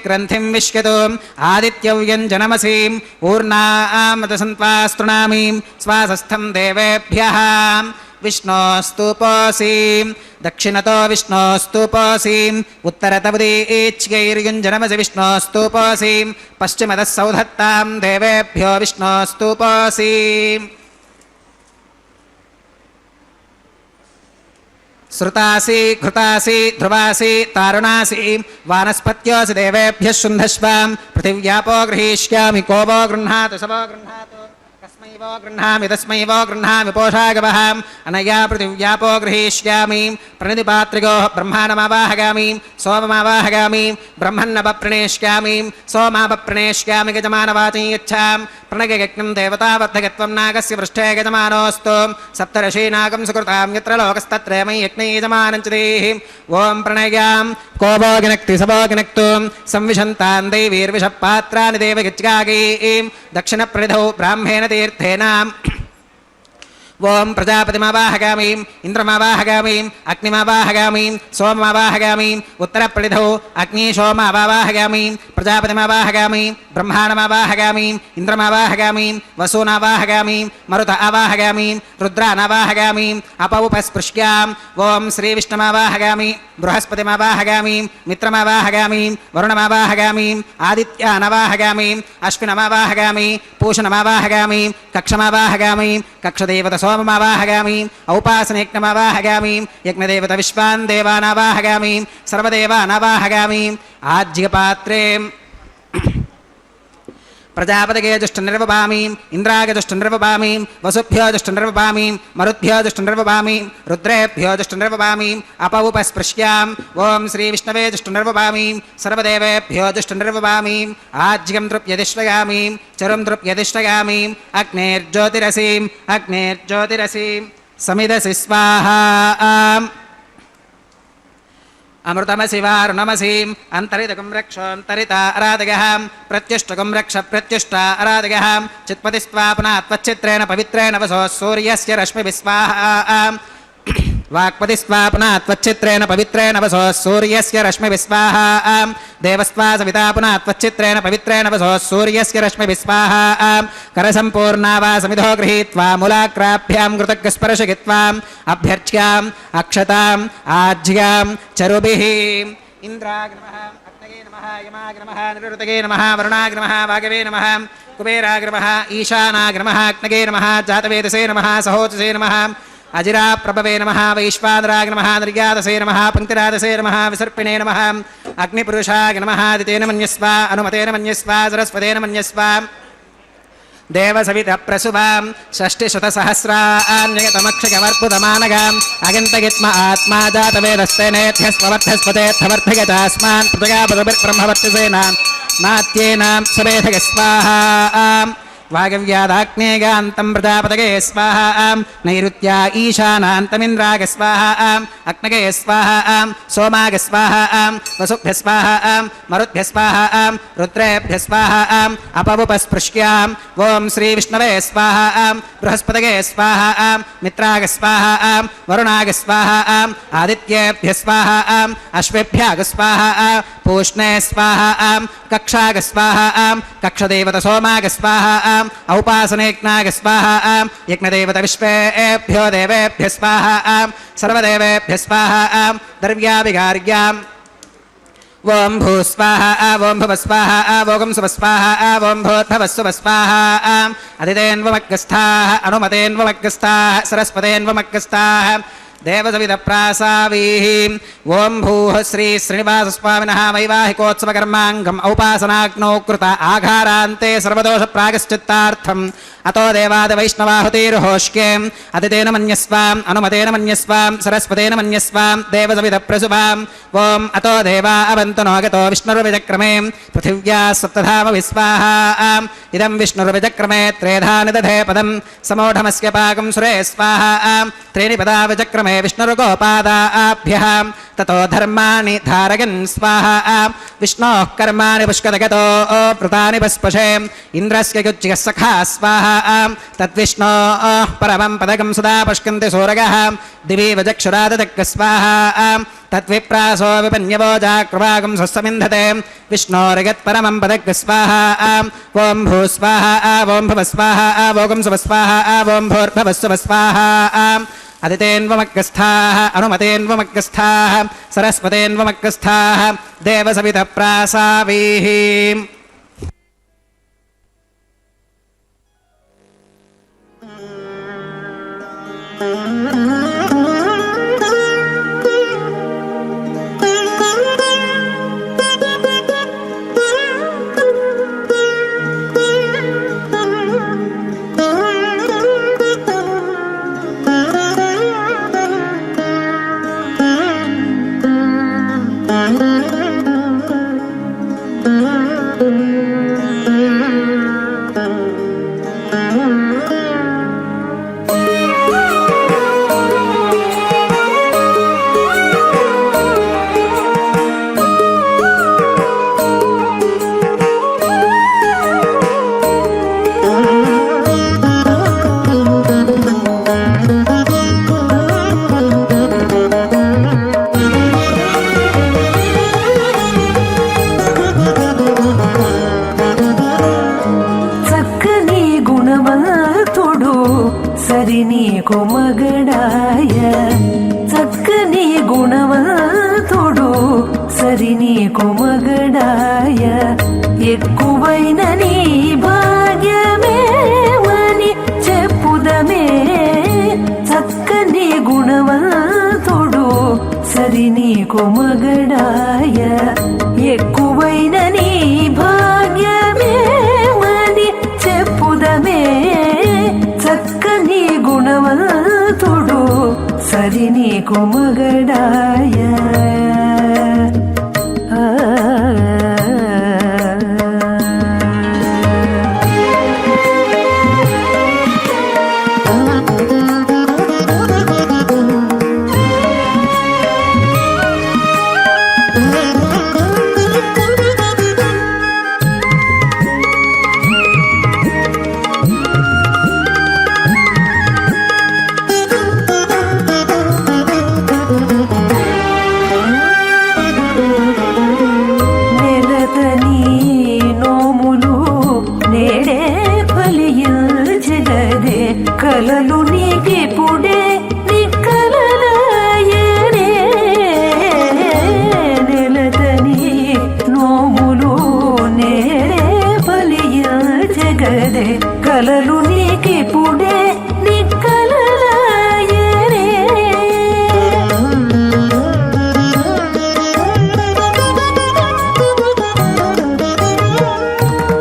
ग्रन्थिं विश्यतुम् आदित्यव्यञ्जनमसीम् ऊर्णामदसन्त्वास्तृणामीं स्वासस्थं देवेभ्यः विष्णोस्तुपोऽसीं दक्षिणतो विष्णोस्तुपोऽसीम् उत्तरतवदीच्यैर्युञ्जनमसि विष्णोस्तुपोऽसीं पश्चिमतः सौधत्तां देवेभ्यो विष्णोस्तुपोऽसीम् श्रुतासि घृतासि ध्रुवासि तारुणासि वानस्पत्योऽसि देवेभ्यः शुन्धस्वां पृथिव्यापो गृहीष्यामि को वो गृह्णातु स वो गृह्णातु कस्मै वो गृह्णामि तस्मै वो गृह्णामि पोषागवहाम् अनया पृथिव्यापो गृहीष्यामि प्रणिधिपात्रिगोः ब्रह्माणमावाहगामि सोममावाहगामि ब्रह्मन्नपप्रणेष्यामि सोमापप्रणेष्यामि गजमानवाचं यच्छाम् प्रणगयज्ञं देवतावर्धगत्वं नागस्य पृष्ठे गजमानोऽस्तु सप्तऋषीनागं सुकृतां यत्र लोकस्तत्रयमं यज्ञं यजमानं च देहि ॐ प्रणयां को वो गिनक्ति स वो गिनक्तु संविशन्तां दैवीर्विषपात्राणि देवगिच्कागीं दक्षिणप्रणिधौ ब्राह्मेण तीर्थ इत्यर्थेनाम् ఓం ప్రజాపతిమావాహగామీం ఇంద్రమావాహగామీం అగ్నిమావాహగామీం సోమమావాహగామీం ఉత్తరప్రతిధౌ అగ్ని సోమావాహగామీం ప్రజాపతిమావాహగామీం బ్రహ్మాణమావాహగామీం ఇంద్రమావాహగామీం వసూనావాహగామీం మరుత ఆవాహగామీం రుద్రానావాహగామీం అపౌపస్పృశ్యాం ఓం శ్రీవిష్ణుమావాహగామీం బృహస్పతిమావాహగామీం మిత్రమావాహగామీం వరుణమావాహగామీం ఆదిత్యానవాహగామీం అశ్వినమావాహగామీం పూషణమావాహగామీం కక్షమావాహగామీం కక్షదేవత సోమమావాహగామీం ఔపాసనేజ్ఞమావాహగామీం యజ్ఞదేవత విశ్వాన్ దేవానావాహగామీం సర్వదేవానావాహగామీం ఆజ్యపాత్రే ప్రజాపతిగే దుష్టనిర్వపామీం ఇంద్రాయ దుష్టనిర్వపామీం వసుభ్యో దుష్టనిర్వపామీం మరుద్భ్యో దుష్టనిర్వపామీం రుద్రేభ్యో దుష్టనిర్వపామీం అపౌపస్పృశ్యాం ఓం శ్రీవిష్ణవే దుష్టనిర్వపామీం సర్వదేవేభ్యో దుష్టనిర్వపామీం ఆజ్యం తృప్యదిష్టగామీం చరుం తృప్యదిష్టగామీం అగ్నేర్జ్యోతిరసీం సమిదసి స్వాహా అమృతమసి వారుణమసీం అంతరితకం రక్షోంతరిత అరాధగహాం ప్రత్యుష్టకం రక్ష ప్రత్యుష్ట అరాధగహాం చిత్పతిస్వా పునః త్వచ్చిత్రేణ పవిత్రేణ వసో సూర్యస్య రశ్మిభిస్వాహాం వాక్పతిస్వా పునః త్వచ్చిత్రేణ పవిత్రేణ వసో సూర్యస్య రశ్మిభిస్వాహాం దేవస్వా సవితా పునః త్వచ్చిత్రేణ పవిత్రేణ వసో సూర్యస్య రశ్మిభిస్వాహాం కరసంపూర్ణా వా సమిధో గృహీత్వా మూలాగ్రాభ్యాం కృతజ్ఞస్పర్శగిత్వాం అభ్యర్చ్యాం అక్షతాం ఆజ్యాం చరుభిః ఇంద్రాయ నమః అగ్నయే నమః యమాయ నమః నిరుతగే నమః వరుణాయ నమః వాగవే నమః కుబేరాయ నమః ఈశానాయ నమః అగ్నగే నమః జాతవేదసే నమః సహోజసే నమః అజిరా ప్రభవే నమః వైశ్వానరాయ నమః నిర్యాదసే నమః పంక్తిరాదసే నమః విసర్పిణే నమః అగ్నిపురుషాయ నమః దితేన మన్యస్వ అనుమతేన మన్యస్వ సరస్వతేన మన్యస్వ దేవసవిత ప్రసువాం షష్టిశతసహస్రాన్యతమక్షయవర్పుతమానగాం అగింతగిత్మ ఆత్మా జాతవేదస్తేనేభ్యస్వవర్ధస్పతేర్థవర్ధగతాస్మాన్ పృథగాపదబ్రహ్మవర్చసేనాం నాత్యేనాం సవేధగ స్వాహాం వాగవ్యాదాగ్నేగాంతం ప్రజాపతగే స్వాహాం నైరుత్యా ఈశానాంతమింద్రాగ స్వాహాం అగ్నగే స్వాహాం సోమాగ స్వాహాం వసుభ్య స్వాహాం మరుద్భ్య స్వాహాం రుద్రేభ్య స్వాహాం అపవుపస్పృశ్యాం ఓం శ్రీ విష్ణవే స్వాహాం బృహస్పతగే స్వాహాం మిత్రాగ స్వాహాం వరుణాగ స్వాహాం ఆదిత్యేభ్య స్వాహాం అశ్వేభ్యాగ స్వాహాం పూష్ణే స్వాహాం కక్షాగ స్వాహాం కక్షదేవత సోమాగ స్వాహాం ఔపాసనేజ్ఞాగ స్వాహాం యజ్ఞదేవత విశ్వేభ్యో దేవేభ్య స్వాహాం సర్వదేవేభ్య స్వాహాం ద్రవ్యావిగార్యాం ఓం భూస్వాహా ఓం భువస్వాహా ఓం సువస్వాహా ఓం భూర్భవస్సువస్వాహా అదితేన్వమగ్గస్థాః అనుమతేన్వమగ్గస్థాః సరస్వతేన్వమగ్గస్థాః దేవసవిత ప్రాసావీః ఓం భూః శ్రీ శ్రీనివాసస్వామినః వైవాహికోత్సవకర్మాంగం ఔపాసనాగ్నౌ కృత ఆఘారాంతే సర్వదోష ప్రాగశ్చిత్తార్థం అతో దేవాద వైష్ణవాహుతిర్హోష్క్యం అదితేన మన్యస్వాం అనుమతేన మన్యస్వాం సరస్వతేన మన్యస్వాం దేవసవిత ప్రసువాం ఓం అతో దేవా అవంతు నోగతో విష్ణుర్విచక్రమే పృథివ్యా సప్తధామ విస్వాహాం ఇదం విష్ణుర్విచక్రమే త్రేధాని దధే పదం సమూఢమస్య పాకం సురే స్వాహాం త్రీణి పదా విచక్రమే విష్ణురుగోపాదాభ్యః తతో ధర్మాణి ధారయన్ స్వాహాం విష్ణోః కర్మాణి పుష్కదగతో పృతాని పస్పశే ఇంద్రస్య యుజ్యః సఖా స్వాహాం తద్విష్ణోః పరమం పదకం సదా పుష్కంతి సూరగः దివి వజక్షురాదదక్క స్వాహాం తద్విప్రాసో విపన్యవో జాక్రవాగం స్వస్సమింధతే విష్ణోరగత్పరమం పదగ్గ స్వాహాం ఓం భూస్వాహా ఓం భువస్వాహా ఓం సువస్వాహా ఓం భూర్భవస్సువస్వాహాం అదితేన్వమగ్గస్థాః అనుమతేన్వమగ్గస్థాః సరస్వతేన్వమగ్గస్థాః దేవసవిత ప్రాసావీః సరి నీకు మగడాయ ఎక్కువైన నీ భాగ్యమేమని చెప్పుదమే చక్కని గుణవంతుడు సరి నీకు మగడాయ ఎక్కువైన నీ భాగ్యమేమని చెప్పుదమే చక్కని గుణవంతుడు సరి నీకు మగడాయ కలలు నీకిపుడే నిక్కలలాయనే నెలతని నోములు నేడే ఫలించగదే కలలు నీకిపుడే నిక్కలలాయనే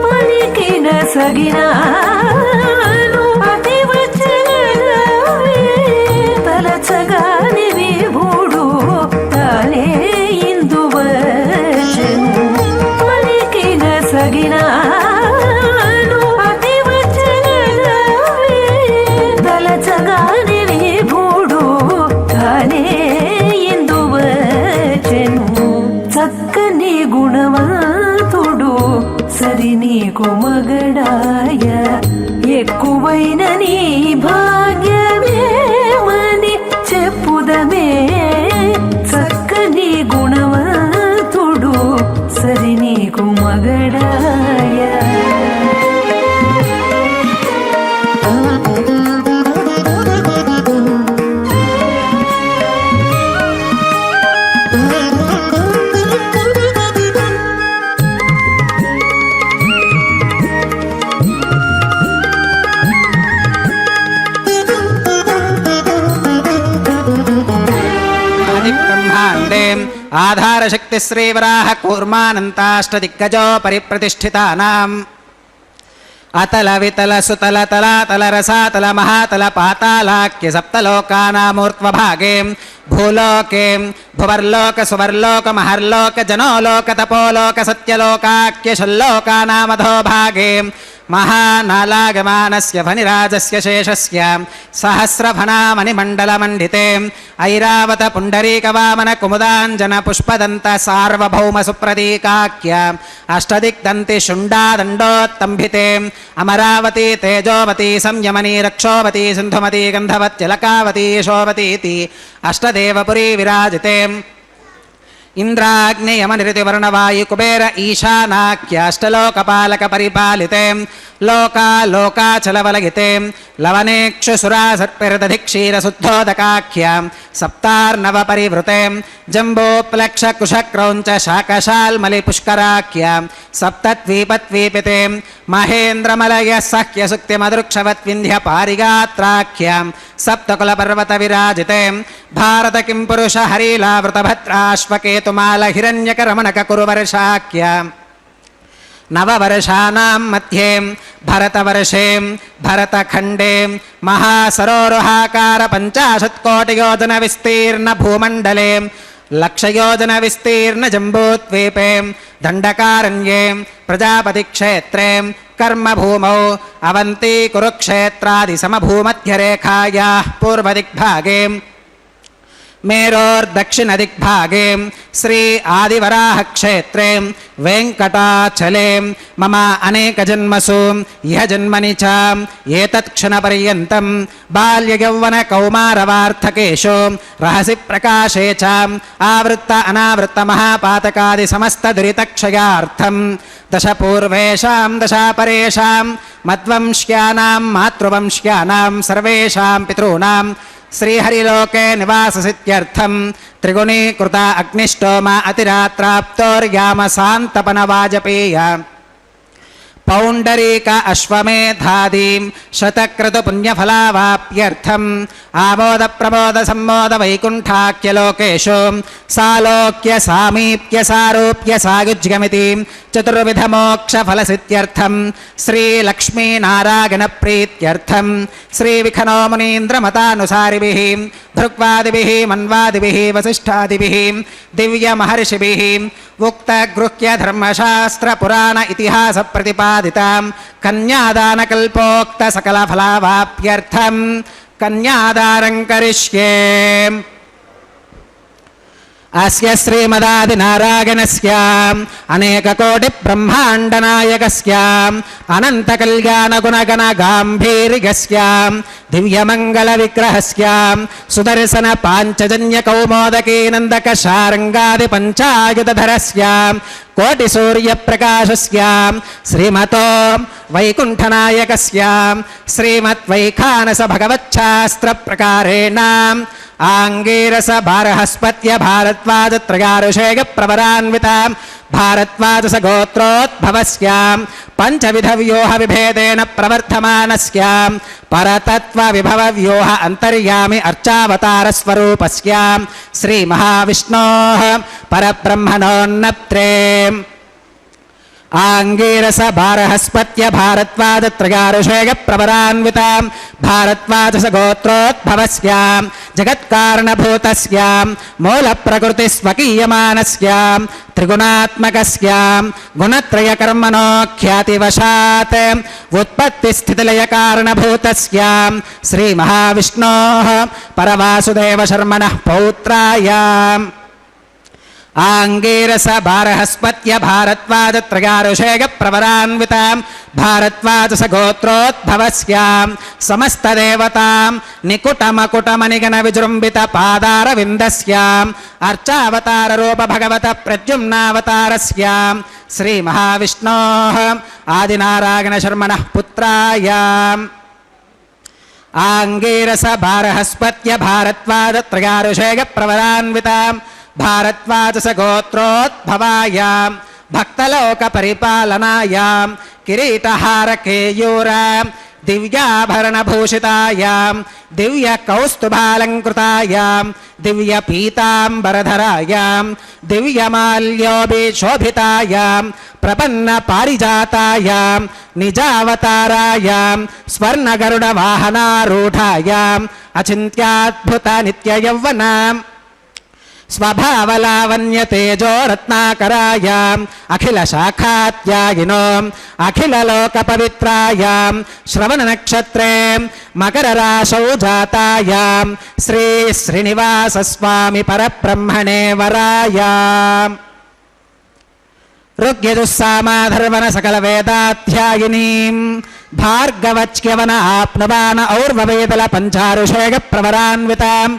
పలికిన సగినా చక్కని గుణవంతుడు సరి నీకు మగడాయ ఎక్కువైన నీ భాగ్యమేమని చెప్పుదమే చక్కని గుణవంతుడు సరి నీకు మగడాయ ఆధారశక్తి శ్రీవరాహ కూర్మానంతాష్టదిగ్గజో పరిప్రతిష్ఠితానాం అతల వితల సుతల తలాతల రసాతల మహాతల పాతాళాఖ్య సప్తలోకానామూర్ధ్వభాగే భూలోకే భువర్లోక సువర్లోక మహర్లోక జనోలోక తపోలోక సత్యలోకాఖ్య షల్లోకానామధో భాగే మహానాలాగమానస్య ఫణిరాజస్య శేషస్య సహస్రఫణామణిమండలమండితే ఐరావత పుండరీకవామన కుముదాంజన పుష్పదంత సార్వభౌమ సుప్రతీకాఖ్య అష్టదిగ్దంతి శుండాదండోత్తంభితే అమరావతి తేజోవతి సంయమని రక్షోవతి సింధుమతి గంధవత్యలకావతి యశోవతీతి అష్టదేవపురీ విరాజితే ఇంద్రాగ్నియమనిరితివర్ణవాయు కుబేర ఈశానాఖ్యాష్టలోకపాలక పరిపాలితే లోకాలోకాచలవలగితే లవనేక్షుసురాసర్పిరదధిక్షీరశుద్ధోదకాఖ్య సప్తార్ణవ పరివృతే జంబోప్లక్షకుశక్రౌంచ శాకశాల్మలి పుష్కరాఖ్య సప్తద్వీపద్వీపితే మహేంద్రమలయ సహ్య సుక్తిమదృక్షవద్వింధ్య పారిగాత్రాఖ్య సప్తకులపర్వత విరాజితే భారత కిం పురుష హరీలావృతభద్రాశ్వకేతుమాల హిరణ్యకరమణక కురువర్షాఖ్య నవవర్షానాం మధ్యే భరతవర్షే భరతఖండే మహాసరోరుహాకార 50 కోటియోజన విస్తీర్ణ భూమండలే లక్షయోజన విస్తీర్ణ జంబూద్వీపే దండకారణ్యే ప్రజాపతి క్షేత్రే కర్మభూమౌ అవంతి కురుక్షేత్రాది సమభూమధ్యరేఖాయాః పూర్వదిగ్భాగే మేరోర్దక్షిణదిగ్భాగే శ్రీ ఆదివరాహ క్షేత్రే వెంకటాచలే మమ అనేకజన్మసు ఇహ జన్మని చ ఏతత్క్షణపర్యంతం బాల్యయౌవన కౌమారవార్థకేషు రహసి ప్రకాశే చ ఆవృత్త అనావృత్త మహాపాతకాది సమస్త దురితక్షయార్థం దశ పూర్వేషాం దశాపరేషాం మద్వంశ్యానాం మాతృవంశ్యానాం సర్వేషాం పితॄణాం శ్రీహరిలోకే నివాససిత్యర్థం త్రిగుణీకృత అగ్నిష్టోమ అతిరాత్రాప్తోర్యామ శాంతపన వాజపేయ పౌండరీక అశ్వమేధాదీం శతక్రతు పుణ్యఫలావాప్యర్థం ఆమోద ప్రమోద సమ్మోద వైకుంఠాఖ్యలోకేషు సాలోక్య సామీప్య సారూప్య సాయుజ్యమితి చతుర్విధ మోక్ష ఫలసిత్యర్థం శ్రీలక్ష్మీనారాయణ ప్రీత్యర్థం శ్రీవిఖనో మునీంద్రమతానుసారిభిః భృగ్వాదిభిః మన్వాదిభిః వసిష్ఠాదిభిః దివ్యమహర్షిభిః ఉక్తగృహ్య ధర్మశాస్త్ర పురాణ ఇతిహాస ప్రతిపాదితాం కన్యాదానకల్పోక్త సకల ఫలావాప్యర్థం కన్యాదానం కరిష్యే. అస్య శ్రీమదాదినారాయణస్య అనేకకోటి బ్రహ్మాండనాయకస్య అనంత కళ్యాణ గుణగణ గాంభీర్యస్య దివ్యమంగళ విగ్రహస్య సుదర్శన పాంచజన్య కౌమోదకీ నందక శారంగాది పంచాయుధరస్య కోటి సూర్య ప్రకాశస్య శ్రీమతో వైకుంఠనాయకస్య శ్రీమద్వైఖానస భగవచ్ఛాస్త్ర ప్రకారేణ ఆంగీరస బారహస్పత్య భారద్వాజ త్రయారుషేయ ప్రవరాన్విత భారద్వాజ గోత్రోద్భవస్య పంచవిధ వ్యూహ విభేదేన ప్రవర్ధమానస్య పరతత్వ విభవ వ్యూహ అంతర్యామి అర్చావతార స్వరూపస్య శ్రీ మహావిష్ణోః పరబ్రహ్మణోన్నత్రే ఆంగీరస బారహస్పత్య భారద్వాజ త్రయారుషేయ ప్రవరాన్విత భారద్వాజ గోత్రోద్భవస్య జగత్కారణభూతస్య మూల ప్రకృతి స్వకీయమానస్య త్రిగుణాత్మకస్య గుణత్రయ కర్మణో ఖ్యాతివశాత్ ఉత్పత్తి స్థితిలయ కారణభూతస్య శ్రీ మహావిష్ణోః పరవాసుదేవ శర్మణః పౌత్రాయ ఆంగీరస బారహస్పత్య భారద్వాజ త్రయారుషేయ ప్రవరాన్విత భారద్వాజ గోత్రోద్భవస్య సమస్త దేవతాం నికుటమకుటమనిగణ విజృంభిత పాదార విందస్య అర్చావతార రూప భగవత ప్రద్యుమ్నావతారస్య శ్రీ మహావిష్ణోః ఆదినారాయణ శర్మణః పుత్రాయ ఆంగీరస బారహస్పత్య భారద్వాజ త్రయారుషేయ ప్రవరాన్విత భారద్వాజ గోత్రోద్భవాయ భక్తలోక పరిపాలనాయ కిరీటహార కేయూర దివ్యాభరణ భూషితాయ దివ్య కౌస్తుభాలంకృతాయ దివ్య పీతాంబరధరాయ దివ్యమాల్యోభిశోభితాయ ప్రపన్న పారిజాతాయ నిజావతారాయ స్వర్ణగరుడ వాహనారూఢాయ అచింత్యాద్భుత నిత్య యౌవన స్వభావలావణ్య తేజో రత్నాకరాయ అఖిల శాఖాత్యాగినో అఖిల లోక పవిత్రాయ శ్రవణ నక్షత్రే మకర రాశౌ జాతాయ శ్రీ శ్రీనివాస స్వామి పరబ్రహ్మణే వరాయ ఋగ్యజుస్సామాధర్వణ సకల వేదాధ్యాయినీం భార్గవచ్యవన ఆప్నవాన ఔర్వవేదల పంచారుషేయ ప్రవరాన్వితాం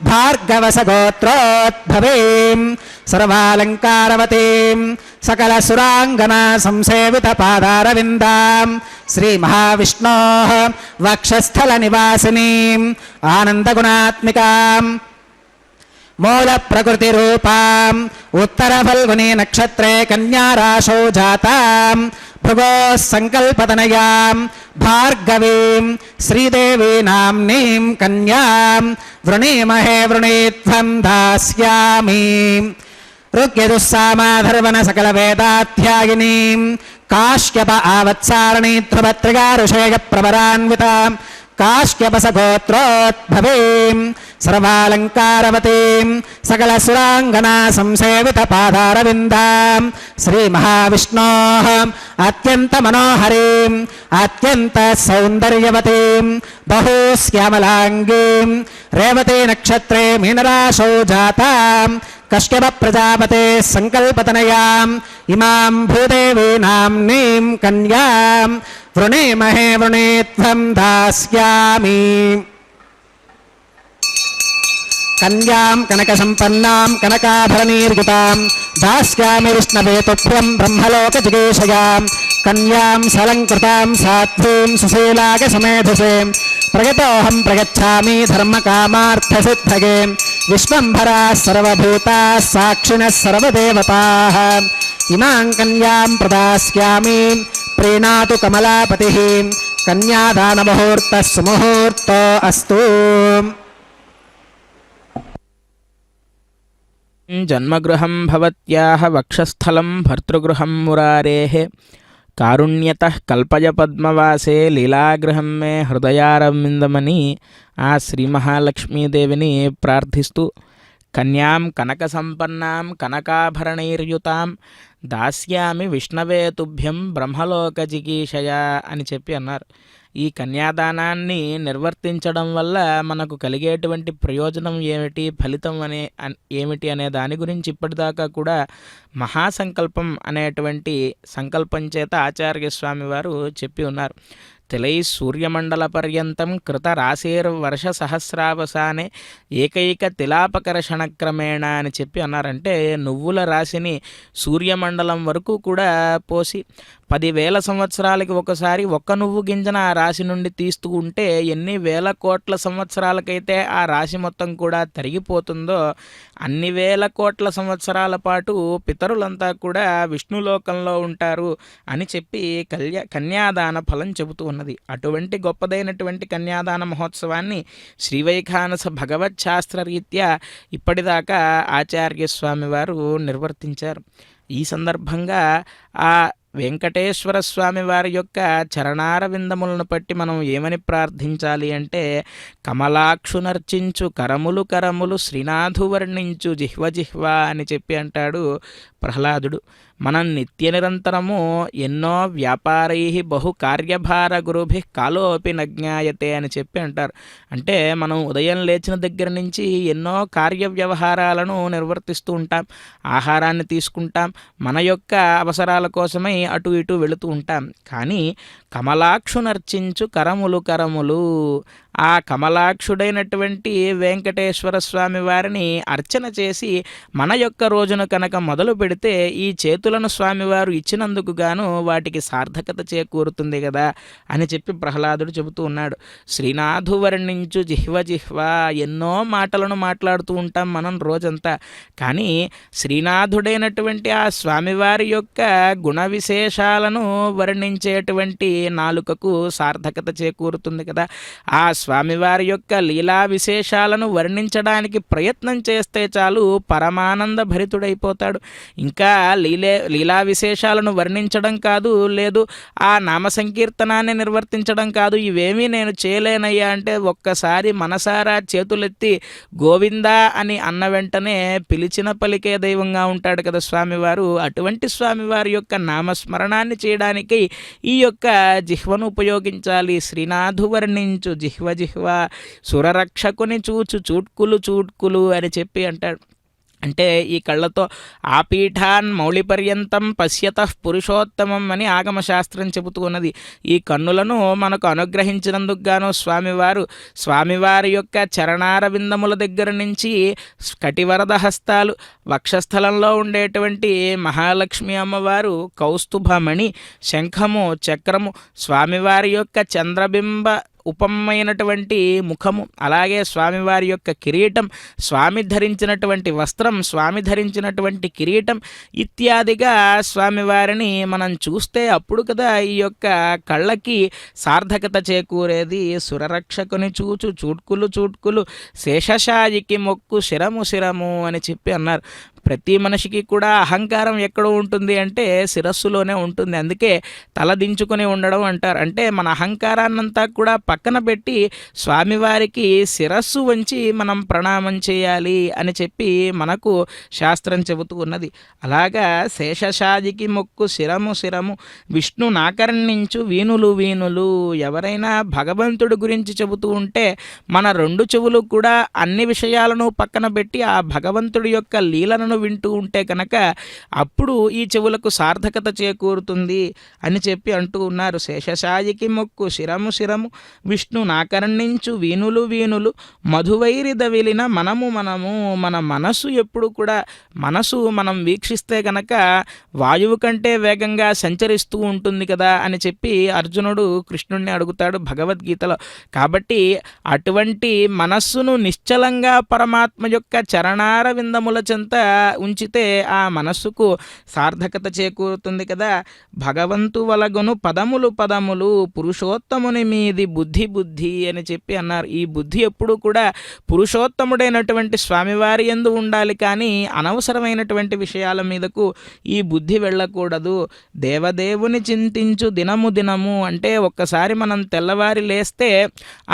భార్గవస గోత్రోద్భవేం సర్వాలంకారవతీం సకల సురాంగనా సంసేవిత పాదారవిందాం శ్రీ మహావిష్ణోః వక్షస్థల నివాసినీం ఆనందగుణాత్మికాం మూల ప్రకృతి రూపాం ఉత్తర ఫల్గుని నక్షత్రే కన్యారాశౌ జాతాం భృగో సంకల్పతనయాం భార్గవీం శ్రీదేవీ నామ్నీం కన్యాం వృణీమహే వృణీత్వం దాస్యామి ఋగ్యజుస్సామాధర్వణ సకల వేదాధ్యాయినీం కాశ్యప ఆవత్సారణీ ధ్రువత్రిగారుషేయ ప్రవరాన్వితాం కాశ్యపస గోత్రోద్భవేం సర్వాలంకారవతీం సకల సురాంగనా సంసేవిత పాదారవిందాం శ్రీ మహావిష్ణోః అత్యంత మనోహరీం అత్యంత సౌందర్యవతీం బహూశ్యామలాంగీం రేవతి నక్షత్రే మీనరాశౌ జాతాం కశ్యప ప్రజాపతే సంకల్పతనయాం ఇమాం భూదేవీ నామ్నీం కన్యాం వృణీమహే వృణీత్వం దాస్యామి కన్యాం కనక సంపన్నాం కనకాభరణీర్యుతాం దాస్యామి విష్ణవే తుభ్యం బ్రహ్మలోక జిగేషయాం కన్యాం సలంకృతాం సాధ్వీం సుశీలాగసమేధసే ప్రగతోహం ప్రగచ్ఛామి ధర్మకామార్థసిద్ధగే విశ్వంభరాः సర్వభూతాः సాక్షిణः సర్వదేవతాः ఇమాం కన్యాం ప్రదాస్యామి ప్రీణాతు కమలాపతిః కన్యాదానముహూర్తः సుముహూర్తో అస్తు. జన్మగృహం భవత్యాః వక్షస్థలం భర్తృగృహం మురారేః కారుణ్యతః కల్పయ పద్మవాసే లీలాగృహం మే హృదయారవిందమని ఆ శ్రీ మహాలక్ష్మీదేవిని ప్రార్థిస్తూ కన్యాం కనక సంపన్నాం కనకాభరణైర్యుతాం దాస్యామి విష్ణవే తుభ్యం బ్రహ్మలోక జిగీషయా అని చెప్పి అన్నారు. ఈ కన్యాదానాన్ని నిర్వర్తించడం వల్ల మనకు కలిగేటువంటి ప్రయోజనం ఏమిటి, ఫలితం ఏమిటి అనే దాని గురించి ఇప్పటిదాకా కూడా మహాసంకల్పం అనేటువంటి సంకల్పం చేత ఆచార్య స్వామి వారు చెప్పి ఉన్నారు. తిలై సూర్యమండల పర్యంతం కృత రాశిర్వర్ష సహస్రావసానే ఏకైక తిలాపకర్షణ క్రమేణ అని చెప్పి అన్నారంటే నువ్వుల రాశిని సూర్యమండలం వరకు కూడా పోసి 10,000 సంవత్సరాలకి ఒకసారి ఒక్క నువ్వు గింజన ఆ రాశి నుండి తీస్తూ ఉంటే ఎన్ని వేల కోట్ల సంవత్సరాలకైతే ఆ రాశి మొత్తం కూడా తరిగిపోతుందో అన్ని వేల కోట్ల సంవత్సరాల పాటు పితరులంతా కూడా విష్ణులోకంలో ఉంటారు అని చెప్పి కన్యాదాన ఫలం చెబుతూ ఉన్నది. అటువంటి గొప్పదైనటువంటి కన్యాదాన మహోత్సవాన్ని శ్రీవైఖానస భగవత్ శాస్త్రరీత్యా ఇప్పటిదాకా ఆచార్య స్వామి వారు నిర్వర్తించారు. ఈ సందర్భంగా ఆ వెంకటేశ్వర స్వామి వారి యొక్క చరణారవిందములను బట్టి మనం ఏమని ప్రార్థించాలి అంటే కమలాక్షునర్చించు కరములు కరములు శ్రీనాథు వర్ణించు జిహ్వ జిహ్వ అని చెప్పి అంటాడు ప్రహ్లాదుడు. మనం నిత్య నిరంతరము ఎన్నో వ్యాపారై బహు కార్యభార గురుభి కాలోపి నజ్ఞాయతే అని చెప్పి అంటారు. అంటే మనం ఉదయం లేచిన దగ్గర నుంచి ఎన్నో కార్య వ్యవహారాలను నిర్వర్తిస్తూ ఉంటాం, ఆహారాన్ని తీసుకుంటాం, మన యొక్క అవసరాల కోసమై అటు ఇటు వెళుతూ ఉంటాం. కానీ కమలాక్షునర్చించు కరములు కరములు ఆ కమలాక్షుడైనటువంటి వెంకటేశ్వర స్వామి వారిని అర్చన చేసి మన యొక్క రోజును కనుక మొదలు పెడితే ఈ చేతులను స్వామివారు ఇచ్చినందుకు గాను వాటికి సార్థకత చేకూరుతుంది కదా అని చెప్పి ప్రహ్లాదుడు చెబుతూ ఉన్నాడు. శ్రీనాథు వర్ణించు జిహ్వ జిహ్వ ఎన్నో మాటలను మాట్లాడుతూ ఉంటాం మనం రోజంతా. కానీ శ్రీనాథుడైనటువంటి ఆ స్వామివారి యొక్క గుణ విశేషాలను వర్ణించేటువంటి నాలుకకు సార్థకత చేకూరుతుంది కదా. ఆ స్వామివారి యొక్క లీలా విశేషాలను వర్ణించడానికి ప్రయత్నం చేస్తే చాలు పరమానంద భరితుడైపోతాడు. ఇంకా లీలా విశేషాలను వర్ణించడం కాదు, లేదు ఆ నామ సంకీర్తనాన్ని నిర్వర్తించడం కాదు, ఇవేమీ నేను చేయలేనయ్యా అంటే ఒక్కసారి మనసారా చేతులెత్తి గోవిందా అని అన్న వెంటనే పిలిచిన పలికే దైవంగా ఉంటాడు కదా స్వామివారు. అటువంటి స్వామివారి యొక్క నామస్మరణాన్ని చేయడానికి ఈ యొక్క జిహ్వను ఉపయోగించాలి. శ్రీనాథు వర్ణించు జిహ్వ జిహ్వ సురరక్షకుని చూచు చూట్కులు చూట్కులు అని చెప్పి అంటాడు. అంటే ఈ కళ్ళతో ఆ పీఠాన్ మౌళిపర్యంతం పశ్యతః పురుషోత్తమం అని ఆగమశాస్త్రం చెబుతూ ఉన్నది. ఈ కన్నులను మనకు అనుగ్రహించినందుకు గాను స్వామివారి యొక్క చరణారవిందముల దగ్గర నుంచి కటివరద హస్తాలు, వక్షస్థలంలో ఉండేటువంటి మహాలక్ష్మి అమ్మవారు కౌస్తుభమణి, శంఖము, చక్రము, స్వామివారి యొక్క చంద్రబింబ ఉపమైనటువంటి ముఖము, అలాగే స్వామివారి యొక్క కిరీటం, స్వామి ధరించినటువంటి వస్త్రం, స్వామి ధరించినటువంటి కిరీటం ఇత్యాదిగా స్వామివారిని మనం చూస్తే అప్పుడు కదా ఈ యొక్క కళ్ళకి సార్థకత చేకూరేది. సురరక్షకుని చూచు చూట్కులు చూట్కులు శేషశాయికి మొక్కు శిరము శిరము అని చెప్పి అన్నారు. ప్రతి మనిషికి కూడా అహంకారం ఎక్కడ ఉంటుంది అంటే శిరస్సులోనే ఉంటుంది. అందుకే తల దించుకొని ఉండడం అంటారు. అంటే మన అహంకారాన్నంతా కూడా పక్కన పెట్టి స్వామివారికి శిరస్సు వంచి మనం ప్రణామం చేయాలి అని చెప్పి మనకు శాస్త్రం చెబుతూ ఉన్నది. అలాగా శేషశాయికి మొక్కు శిరము శిరము విష్ణు నాకర్ణించు వీనులు వీనులు. ఎవరైనా భగవంతుడి గురించి చెబుతూ ఉంటే మన రెండు చెవులు కూడా అన్ని విషయాలను పక్కన పెట్టి ఆ భగవంతుడి యొక్క లీలలను కథలను వింటూ ఉంటే కనుక అప్పుడు ఈ చెవులకు సార్థకత చేకూరుతుంది అని చెప్పి అంటూ ఉన్నారు. శేషశాయికి మొక్కు శిరము శిరము విష్ణు నాకర్ణించు వీనులు వీనులు మధువైరి దవిలిన మనము మన మనసు ఎప్పుడు కూడా మనం వీక్షిస్తే గనక వాయువు కంటే వేగంగా సంచరిస్తూ ఉంటుంది కదా అని చెప్పి అర్జునుడు కృష్ణుడిని అడుగుతాడు భగవద్గీతలో. కాబట్టి అటువంటి మనస్సును నిశ్చలంగా పరమాత్మ యొక్క చరణార విందముల చెంత ఉంచితే ఆ మనస్సుకు సార్థకత చేకూరుతుంది కదా. భగవంతు వలగును పదములు పదములు పురుషోత్తముని మీది బుద్ధి బుద్ధి అని చెప్పి అన్నారు. ఈ బుద్ధి ఎప్పుడు కూడా పురుషోత్తముడైనటువంటి స్వామివారి యందు ఉండాలి, కానీ అనవసరమైనటువంటి విషయాల మీదకు ఈ బుద్ధి వెళ్ళకూడదు. దేవదేవుని చింతించు దినము దినము అంటే ఒక్కసారి మనం తెల్లవారి లేస్తే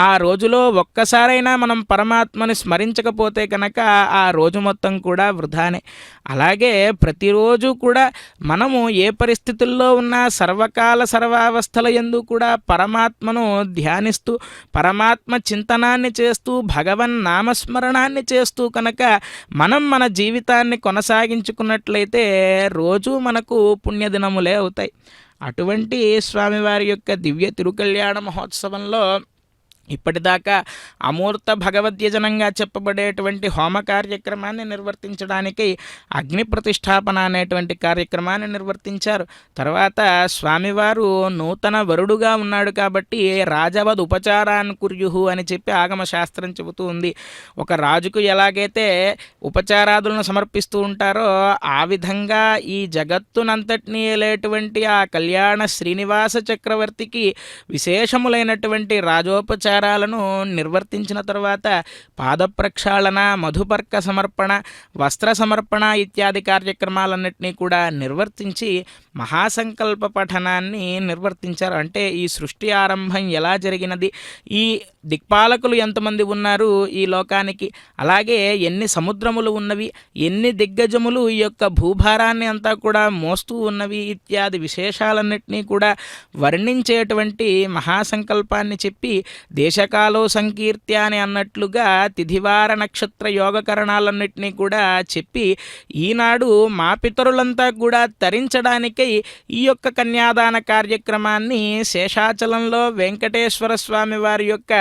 ఆ రోజులో ఒక్కసారైనా మనం పరమాత్మని స్మరించకపోతే కనుక ఆ రోజు మొత్తం కూడా వృధానే. అలాగే ప్రతిరోజు కూడా మనము ఏ పరిస్థితుల్లో ఉన్నా సర్వకాల సర్వావస్థల యందు కూడా పరమాత్మను ధ్యానిస్తూ పరమాత్మ చింతనాన్ని చేస్తూ భగవన్ నామస్మరణాన్ని చేస్తూ కనుక మనం మన జీవితాన్ని కొనసాగించుకున్నట్లయితే రోజు మనకు పుణ్యదినములే అవుతాయి. అటువంటి స్వామివారి యొక్క దివ్య తిరుకళ్యాణ మహోత్సవంలో ఇప్పటిదాకా అమూర్త భగవద్యజనంగా చెప్పబడేటువంటి హోమ కార్యక్రమాన్ని నిర్వర్తించడానికి అగ్ని ప్రతిష్టాపన అనేటువంటి కార్యక్రమాన్ని నిర్వర్తించారు. తర్వాత స్వామివారు నూతన వరుడుగా ఉన్నాడు కాబట్టి రాజవద్ ఉపచారాన్ కుర్యుహు అని చెప్పి ఆగమ శాస్త్రం చెబుతూ ఉంది. ఒక రాజుకు ఎలాగైతే ఉపచారాదులను సమర్పిస్తూ ఉంటారో ఆ విధంగా ఈ జగత్తునంతటినీ ఏలేటువంటి ఆ కళ్యాణ శ్రీనివాస చక్రవర్తికి విశేషములైనటువంటి రాజోపచారాలను నిర్వర్తించిన తర్వాత పాద ప్రక్షాళన, మధుపర్క సమర్పణ, వస్త్ర సమర్పణ ఇత్యాది కార్యక్రమాలన్నింటినీ కూడా నిర్వర్తించి మహాసంకల్ప పఠనాన్ని నిర్వర్తించారు. అంటే ఈ సృష్టి ఆరంభం ఎలా జరిగినది, ఈ దిక్పాలకులు ఎంతమంది ఉన్నారు ఈ లోకానికి, అలాగే ఎన్ని సముద్రములు ఉన్నవి, ఎన్ని దిగ్గజములు ఈ యొక్క భూభారాన్ని అంతా కూడా మోస్తూ ఉన్నవి ఇత్యాది విశేషాలన్నింటినీ కూడా వర్ణించేటువంటి మహాసంకల్పాన్ని చెప్పి దేశకాలో సంకీర్త్య అని అన్నట్లుగా తిథివార నక్షత్ర యోగకరణాలన్నింటినీ కూడా చెప్పి ఈనాడు మా పితరులంతా కూడా తరించడానికై ఈ యొక్క కన్యాదాన కార్యక్రమాన్ని శేషాచలంలో వెంకటేశ్వర స్వామి వారి యొక్క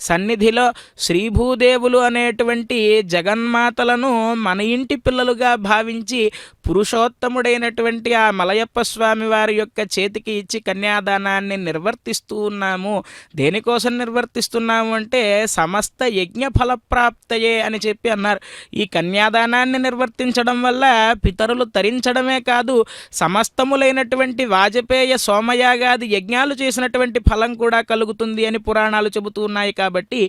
సన్నిధిలో శ్రీభూదేవులు అనేటువంటి జగన్మాతలను మన ఇంటి పిల్లలుగా భావించి పురుషోత్తముడైనటువంటి ఆ మలయప్ప స్వామి వారి యొక్క చేతికి ఇచ్చి కన్యాదానాన్ని నిర్వర్తిస్తూ ఉన్నాము. దేనికోసం నిర్వర్తిస్తున్నాము అంటే సమస్త యజ్ఞ ఫలప్రాప్తయే అని చెప్పి అన్నారు. ఈ కన్యాదానాన్ని నిర్వర్తించడం వల్ల పితరులు తరించడమే కాదు, సమస్తములైనటువంటి వాజపేయ సోమయాగాది యజ్ఞాలు చేసినటువంటి ఫలం కూడా కలుగుతుంది అని పురాణాలు చెబుతూ ఉన్నాయి. కాబట్టి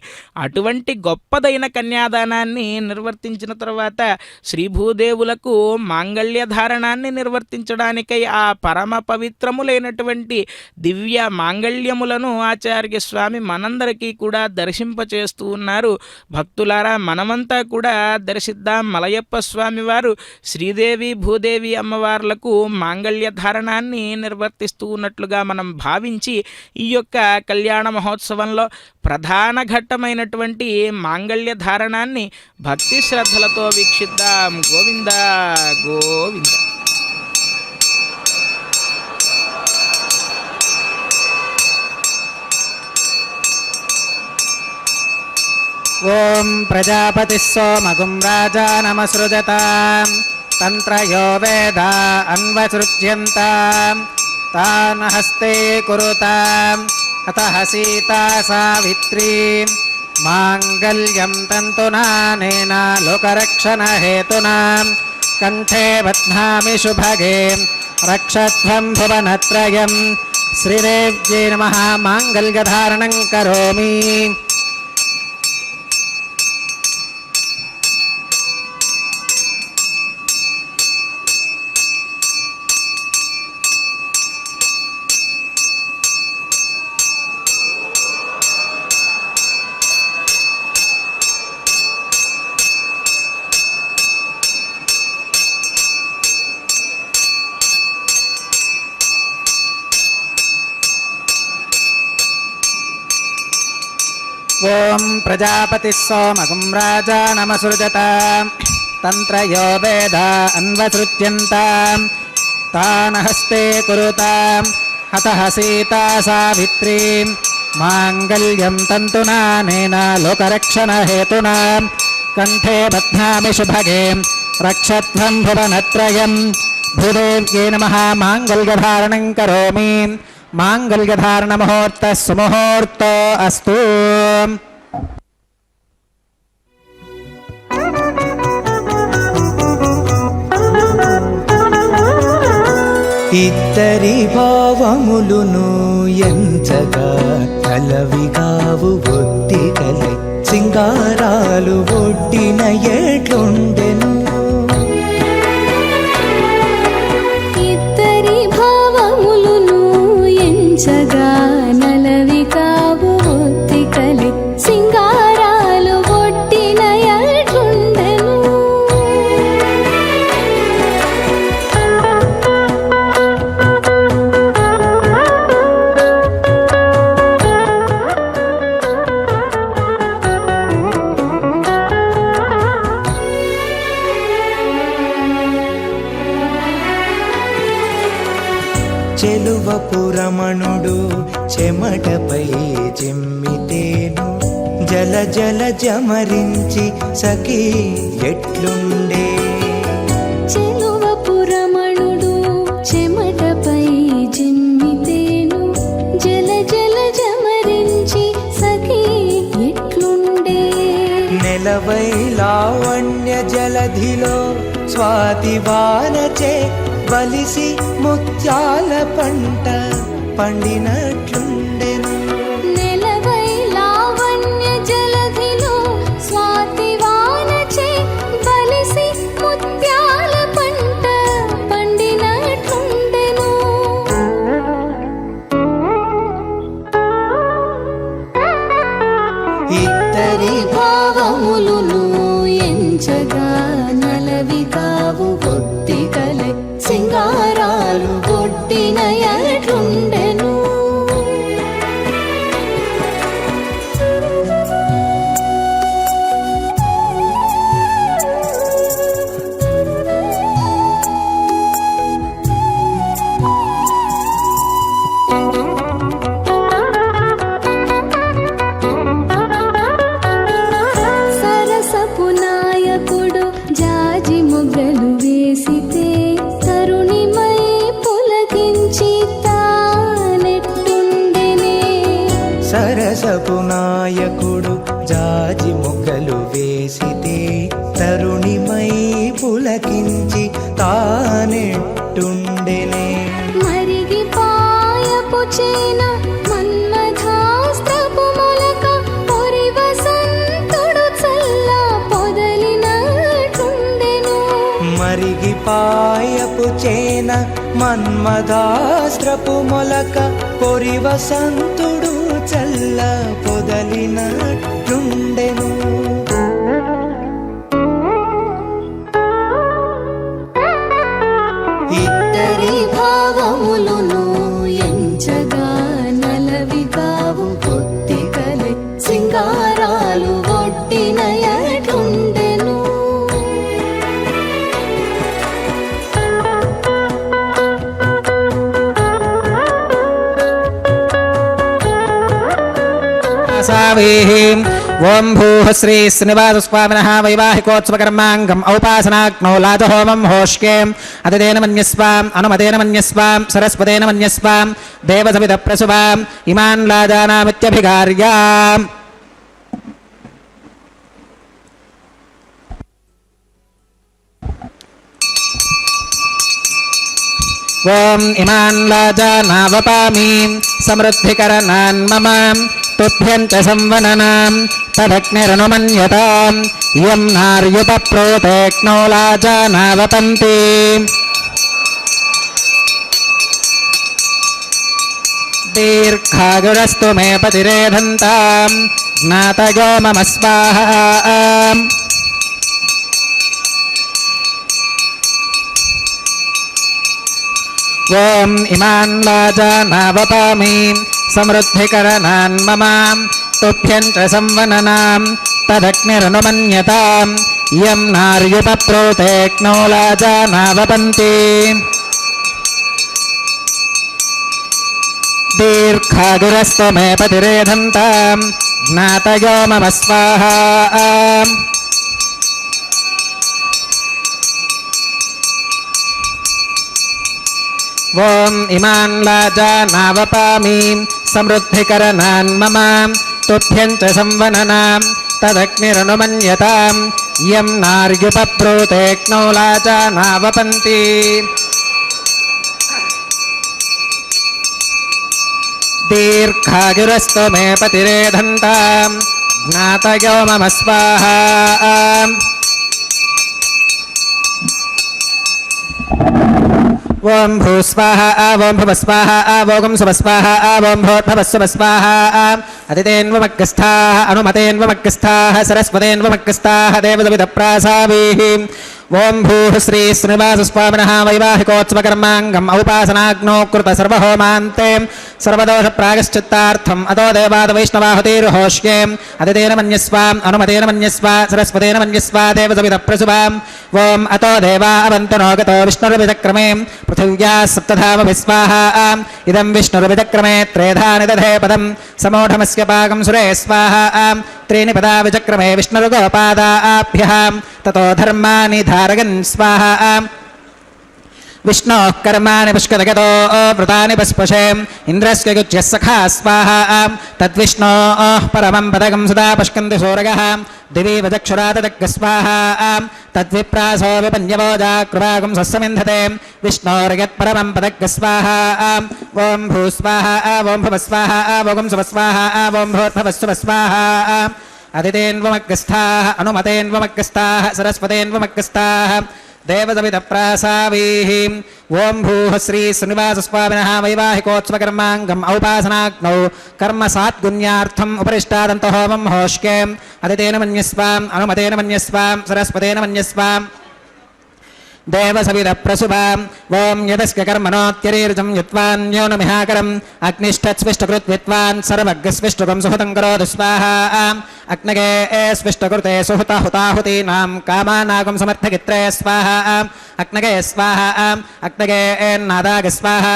అటువంటి గొప్పదైన కన్యాదానాన్ని నిర్వర్తించిన తర్వాత శ్రీభూదేవులకు మాంగళ్యధారణాన్ని నిర్వర్తించడానికై ఆ పరమ పవిత్రములైనటువంటి దివ్య మాంగళ్యములను ఆచార్య స్వామి మనందరికీ కూడా దర్శింపచేస్తూ ఉన్నారు. భక్తులారా, మనమంతా కూడా దర్శిద్దాం. మలయప్ప స్వామి వారు శ్రీదేవి భూదేవి అమ్మవార్లకు మాంగళ్య ధారణాన్ని నిర్వర్తిస్తూ ఉన్నట్లుగా మనం భావించి ఈ యొక్క కళ్యాణ మహోత్సవంలో ప్రధాన ఘట్టమైనటువంటి మాంగళ్య ధారణాన్ని భక్తి శ్రద్ధలతో వీక్షిద్దాం. గోవింద గోవింద. ఓం ప్రజాపతి సోమగుం రాజానమసృజతాం తంత్రయో వేద అన్వసృజ్యంతాం తాన్ హస్తే కురుతాం అతః సీతా సావిత్రీ మాంగళ్యం తంతునానేన లోకరక్షణ హేతునా కంఠే బధ్నామి శుభగే రక్షధ్వం భువనత్రయం. శ్రీదేవ్యై నమః. మాంగళ్యధారణం కరోమి. ఓం ప్రజాపతి సోమగుం రాజానమసృజతాం తంత్రయో వేద అన్వసృజ్యంతాం తాన హస్తే కురుతాం హతః సీతా సావిత్రీ మాంగళ్యం తంతునా నేన లోకరక్షణ హేతునా కంఠే బధ్నామి శుభగే రక్షత్వం భువనత్రయం భూదేవ్యై నమః మాంగళ్యధారణం కరోమి మాంగళ్యధారణ ముహూర్త సుముహూర్తో అస్తు. ఇద్దరి భావములును ఎంచగా కలవిగావు ఒత్తికలై సింగారాలు ఒడ్డిన ఎట్లుండెను. ఇద్దరి భావములును ఎంచగా నలవి కావు ఒత్తికలై సింగారాలు ఒడ్డిన ఎట్లుండెను. చెలువపురమణుడు చెమటపై చిమ్మితేను జల జల జమరించి సఖీ ఎట్లుండే. చెలువపురమణుడు చెమటపై జిమ్మితేను జల జల జమరించి సఖీ ఎట్లుండే. నెలవై లావణ్య జలధిలో స్వాతి వానచే వలిసి ముత్యాల పంట పండినట్లుండెను. నెలవై లావణ్య జలధిలో స్వాతి వానచే బలిసి ముత్యాల పంట పండినట్లుండెను. ఇద్దరి భావములును ఎంచగా నలవి కావు ఒత్తికలై సింగారాలు కొట్టిన ఎట్లుండెను. సరసపు నాయకుడు జాజి మొగ్గలు వేసితే తరుణిమై పులకించి తానెట్టుండెనే. సరసపు నాయకుడు జాజి మొగ్గలు వేసితే తరుణిమై పులకించి తానెట్టుండెనే. మరిగి పాయపు చేన మన్మథాస్త్రపు మొలక పొరి వసంతుడు చల్ల పొదలినట్లుండెను. మరిగి పాయపు చేన మన్మదాస్త్రపు మొలక పొరి వసంతుడు చల్ల పొదలినట్లుండెను. ఇద్దరి భావములును ఎంచగా నలవి కావు ఒత్తికలై సింగారాలు ఒడ్డిన ఎట్లుండెను. ఓం భూః శ్రీ శ్రీనివాసస్వామినః వైవాహికోత్సవకర్మాంగం ఔపాసనాగ్నౌ లాజహోమం హోష్యేం అతిదేన మన్యస్వాం అనుమతేన మన్యస్వాం సరస్వతేన మన్యస్వాం దేవసవిద ప్రసువాం ఇమాన్ లాజానామిత్యభికార్యాం. ఓం ఇమాన్ లాజానావపామి సమృద్ధికరణాన్ మమ తుభ్యం చ సంవననాం తదగ్నిరనుమన్యతాం ఇయం నార్యుపప్రోతేక్నో లాజానావపంతి. దీర్ఘాయురస్తు మే పతిరేధంతాం జ్ఞాతయో మమ స్వాహా. ఓం ఇమాన్ లాజానావపామి సమృద్ధికరణాన్ మమ తుభ్యం చ సంవననాం తదగ్నిరనుమన్యతాం इयं नार्युपप्रोतेक्नो लाजानावपन्ति दीर्घागुरस्तु मे पतिरेधन्तां ज्ञातयो मम स्वाहा ॐ इमान् लाजानावपामि समृद्धिकरणान् मम तुभ्यं च संवननां तदग्निरनुमन्यताम् इयं नार्युपप्रोतेक्नो लाजानावपन्ति दीर्घायुरस्तु मे पतिरेधन्तां ज्ञातयो मम स्वाहा ओम भूस्वाहा ओम भवस्वाहा ओम सुवस्वाहा ओम भवस्वस्वाहा अतितेन्वमग्गस्थाः अनुमतेन्वमग्गस्थाः सरस्वतेन्वमग्गस्थाः देवदविदप्रासावीः ओम भूः श्री श्रीनिवासस्वामिनः वैवाहिकोत्सवकर्माङ्गम् औपासनाग्नौ कृत सर्वहोमान्ते सर्वदोषप्रायश्चित्तार्थम् अतो देवादवैष्णवाहुतिर्होष्ये अतितेन मन्यस्वाम् अनुमतेन मन्यस्वा सरस्वतेन मन्यस्वा देवदविदप्रसुवाम् ओम अतो देवा अवन्तनो गतो विष्णुर्विचक्रमे पृथिव्याः सप्तधामभिस्वाहा इदं विष्णुर्विचक्रमे त्रेधानि दधे पदं समूढमस्य पाकं सुरे स्वाहा त्रीणि पदा विचक्रमे विष्णुर्गोपादाभ्यः ततो धर्माणि धारयन् स्वाहा विष्णोः कर्माणि पुष्करगतो व्रतानि पस्पशे इन्द्रस्य युज्यः सखा स्वाहा तद्विष्णोः परमं पदकं सदा पश्कन्ति सूरयः दिवि वचक्षुरातदग्गः स्वाहा तद्विप्रासो विपन्यवोजाकृपागुं सस्समिन्धते विष्णोर्यत्परमं पदग्गः स्वाहा ॐ भूस्वाहा ॐ भवस्वाहा ॐ सुवस्वाहा ॐ भूर्भवस्वस्वाहा अदितेन्वमग्गस्थाः अनुमतेन्वमग्गस्थाः सरस्वतेन्वमग्गस्थाः देवदविदप्रासावीः ओम भूः श्री श्रीनिवासस्वामिनः वैवाहिकोत्सवकर्माङ्गम् औपासनाग्नौ कर्म सात्गुण्यार्थम् उपरिष्टादन्तो होमं होष्ये अदितेन मन्यस्वाम् अनुमतेन मन्यस्वाम् सरस्वतेन मन्यस्वाम् देवसविदप्रसुभाम् ओम यदस्य कर्मणोत्यरीर्जं यत्वान्योनमिहाकरम् अग्निष्ठत्स्विष्टकृत्वित्वान् सर्वज्ञस्विष्टुकं सुहृतं करोतु स्वाहा अग्नगे स्विष्टकृते सुहृता हुताहुतीनां कामानागं समर्थगित्रे स्वाहा अग्नगे स्वाहा अग्नगे नादाग स्वाहा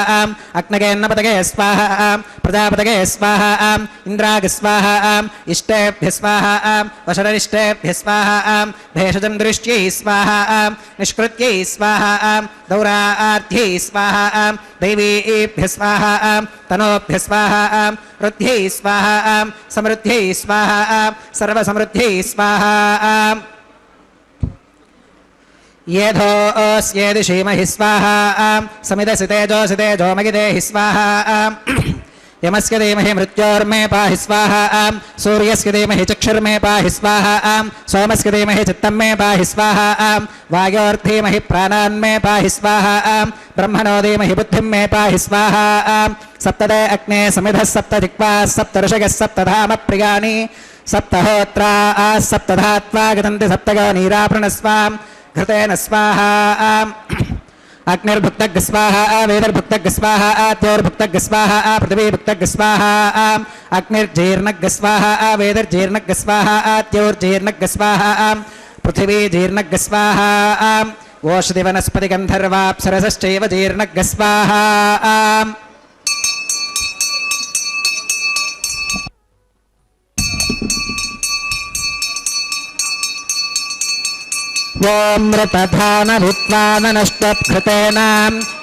अग्नगेन्नपतगे स्वाहा प्रजापतगे स्वाहा इन्द्राग स्वाहा इष्टेभ्यः स्वाहा वशरिष्टेभ्यः स्वाहा भेषजं दृष्ट्यै स्वाहा निष्कृत्यै स्वाहा दौरार्थ्यै स्वाहा दैवीभ्यः स्वाहा तनोभ्यः स्वाहा वृद्ध्यै स्वाहा समृद्ध्यै स्वाहा सर्वसमृद्ध्यै स्वाहा येधोऽस्येदि श्रीमहि स्वाहा समिदसि तेजोसि तेजोमगिदेहि स्वाहा यमस्य धीमहि मृत्योर्मे पाहि स्वाहा सूर्यस्य धीमहि चक्षुर्मे पाहि स्वाहा सोमस्य धीमहि चित्तं मे पाहि स्वाहा वायोर्धीमहि प्राणान्मे पाहि स्वाहा ब्रह्मणो धीमहि बुद्धिं मे पाहि स्वाहा सप्तदे अग्ने समिधः सप्तदिक्पाः सप्तऋषयः सप्तधाम प्रियाणि सप्तहोत्राः सप्तधात्वा गतन्ति सप्तगोनीराप्रणस्वाम् घृतेन स्वाहा अग्निर्भुक्तग् स्वाहा वेदर्भुक्तग् स्वाहा आत्योर्भुक्तग् स्वाहा पृथिवीभुक्तग् स्वाहा अग्निर्जीर्णग् स्वाहा वेदर्जीर्णग् स्वाहा आत्योर्जीर्णग् स्वाहा पृथिवीजीर्णग् स्वाहा ओषधिवनस्पतिगन्धर्वाप्सरसश्चैव जीर्णग् स्वाहा ओम मृतधानवित्वाननष्टभृतेन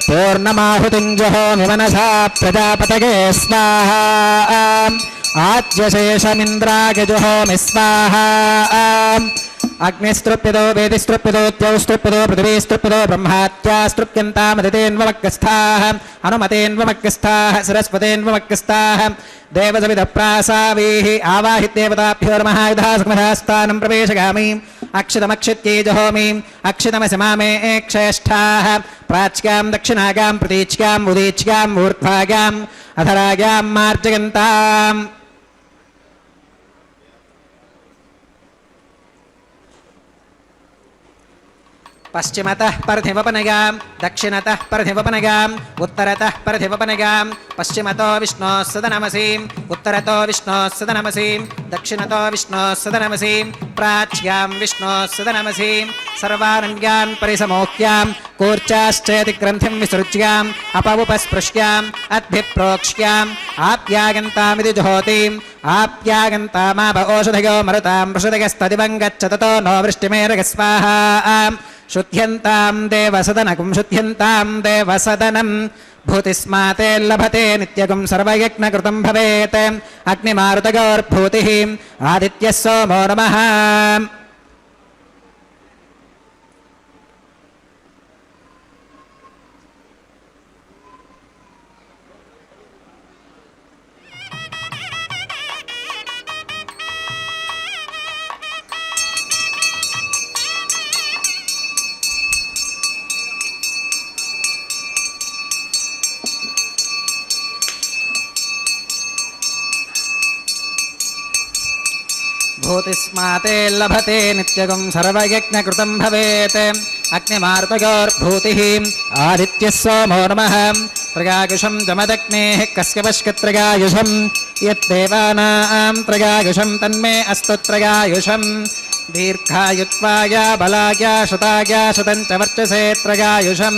पूर्णमाहुतिं जुहोमि मनसा प्रजापतये स्वाहा आज्यशेषमिन्द्राय जुहोमि स्वाहा अग्निस्तृप्यतो वेदिस्तृप्यतो द्यौस्तृप्यतो पृथिवीस्तृप्यतो ब्रह्मात्यास्तृप्यन्तामदितेन्वमग्गस्थाः अनुमतेन्वमग्गस्थाः सरस्वतेन्वमग्गस्थाः देवसविदप्रासावीः आवाहिदेवताभ्यो नमः युधासमधास्थानं प्रवेशगामि अक्षितमक्षित्यै जहोमि अक्षितमसि मामे क्षेष्ठाः प्राच्यां दक्षिणागां प्रतीच्याम् उदीच्याम् ऊर्ध्वागाम् अधरागां मार्जयन्ताम् పశ్చిమతః పరిధివపనగాం దక్షిణతః పరిధివపనగాం ఉత్తరతః పరిధివపనగాం పశ్చిమతో విష్ణోः సదనమసి ఉత్తరతో విష్ణోः సదనమసి దక్షిణతో విష్ణోः సదనమసి ప్రాచ్యాం విష్ణోः సదనమసి సర్వారణ్యాన్ పరిసమోహ్యాం కూర్చాశ్చేతి గ్రంథిం విసృజ్యాం అపవుపస్పృశ్యాం అద్భిప్రోక్ష్యాం ఆప్యాగంతామిది జుహోతిం ఆప్యాగంతామాప ఓషధయో మరుతాం వృషధయస్తదివం గచ్చతతో నో వృష్టిమేరగస్వాహా శుద్ధ్యంతాం దేవసదనకం శుద్ధ్యంతాం దేవసదనం భూతిస్మాతే లభతే నిత్యగం సర్వయజ్ఞకృతం భవేత్ అగ్నిమారుతగోర్భూతిః ఆదిత్యः సోమో నమః భూతిస్మాతే లభతే నిత్యగం సర్వయజ్ఞకృతం భవేత్ అగ్నిమారుతగోర్భూతిః ఆదిత్యः సోమో నమః త్రయాయుషం జమదగ్నేః కస్యపష్కత్రయాయుషం యద్దేవానాం త్రయాయుషం తన్మే అస్తు త్రయాయుషం దీర్ఘాయుత్వాయ బలాయ శతాయ శతం చ వర్చసే త్రయాయుషం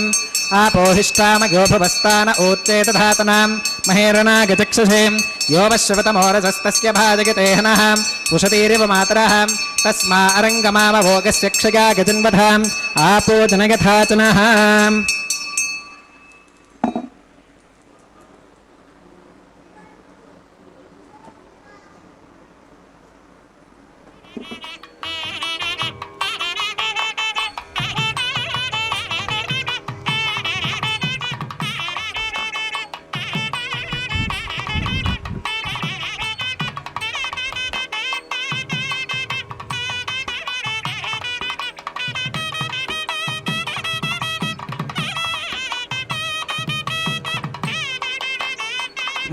ఆపోహిష్టామయోభువస్తాన ఊర్చేతధాతనాం మహేరణాగచక్షుషే यो वश्रवतमोरसस्तस्य भाजगतेहनः उषतीरिव मातरः तस्मा अरङ्गमामभोगस्य क्षया गजन्वधाम् आपो जनयथाचनः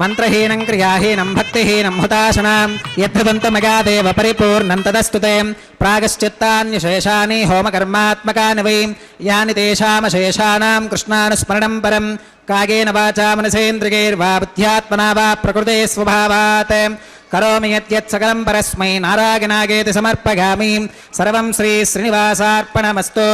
మంత్రహీనం క్రియాహీనం భక్తిహీనం హుతాశనాం యద్ధదంతమగాదేవ పరిపూర్ణం తదస్తుతే ప్రాగశ్చిత్తాన్యశేషాని హోమకర్మాత్మకాని వై యాని తేషామశేషానాం కృష్ణానుస్మరణం పరం కాయేన వాచా మనసేంద్రియైర్వా బుద్ధ్యాత్మనా వా ప్రకృతే స్వభావాత్ కరోమి యత్యత్ సకలం పరస్మై నారాయణాయేతి సమర్పయామి సర్వం శ్రీ శ్రీనివాసార్పణమస్తు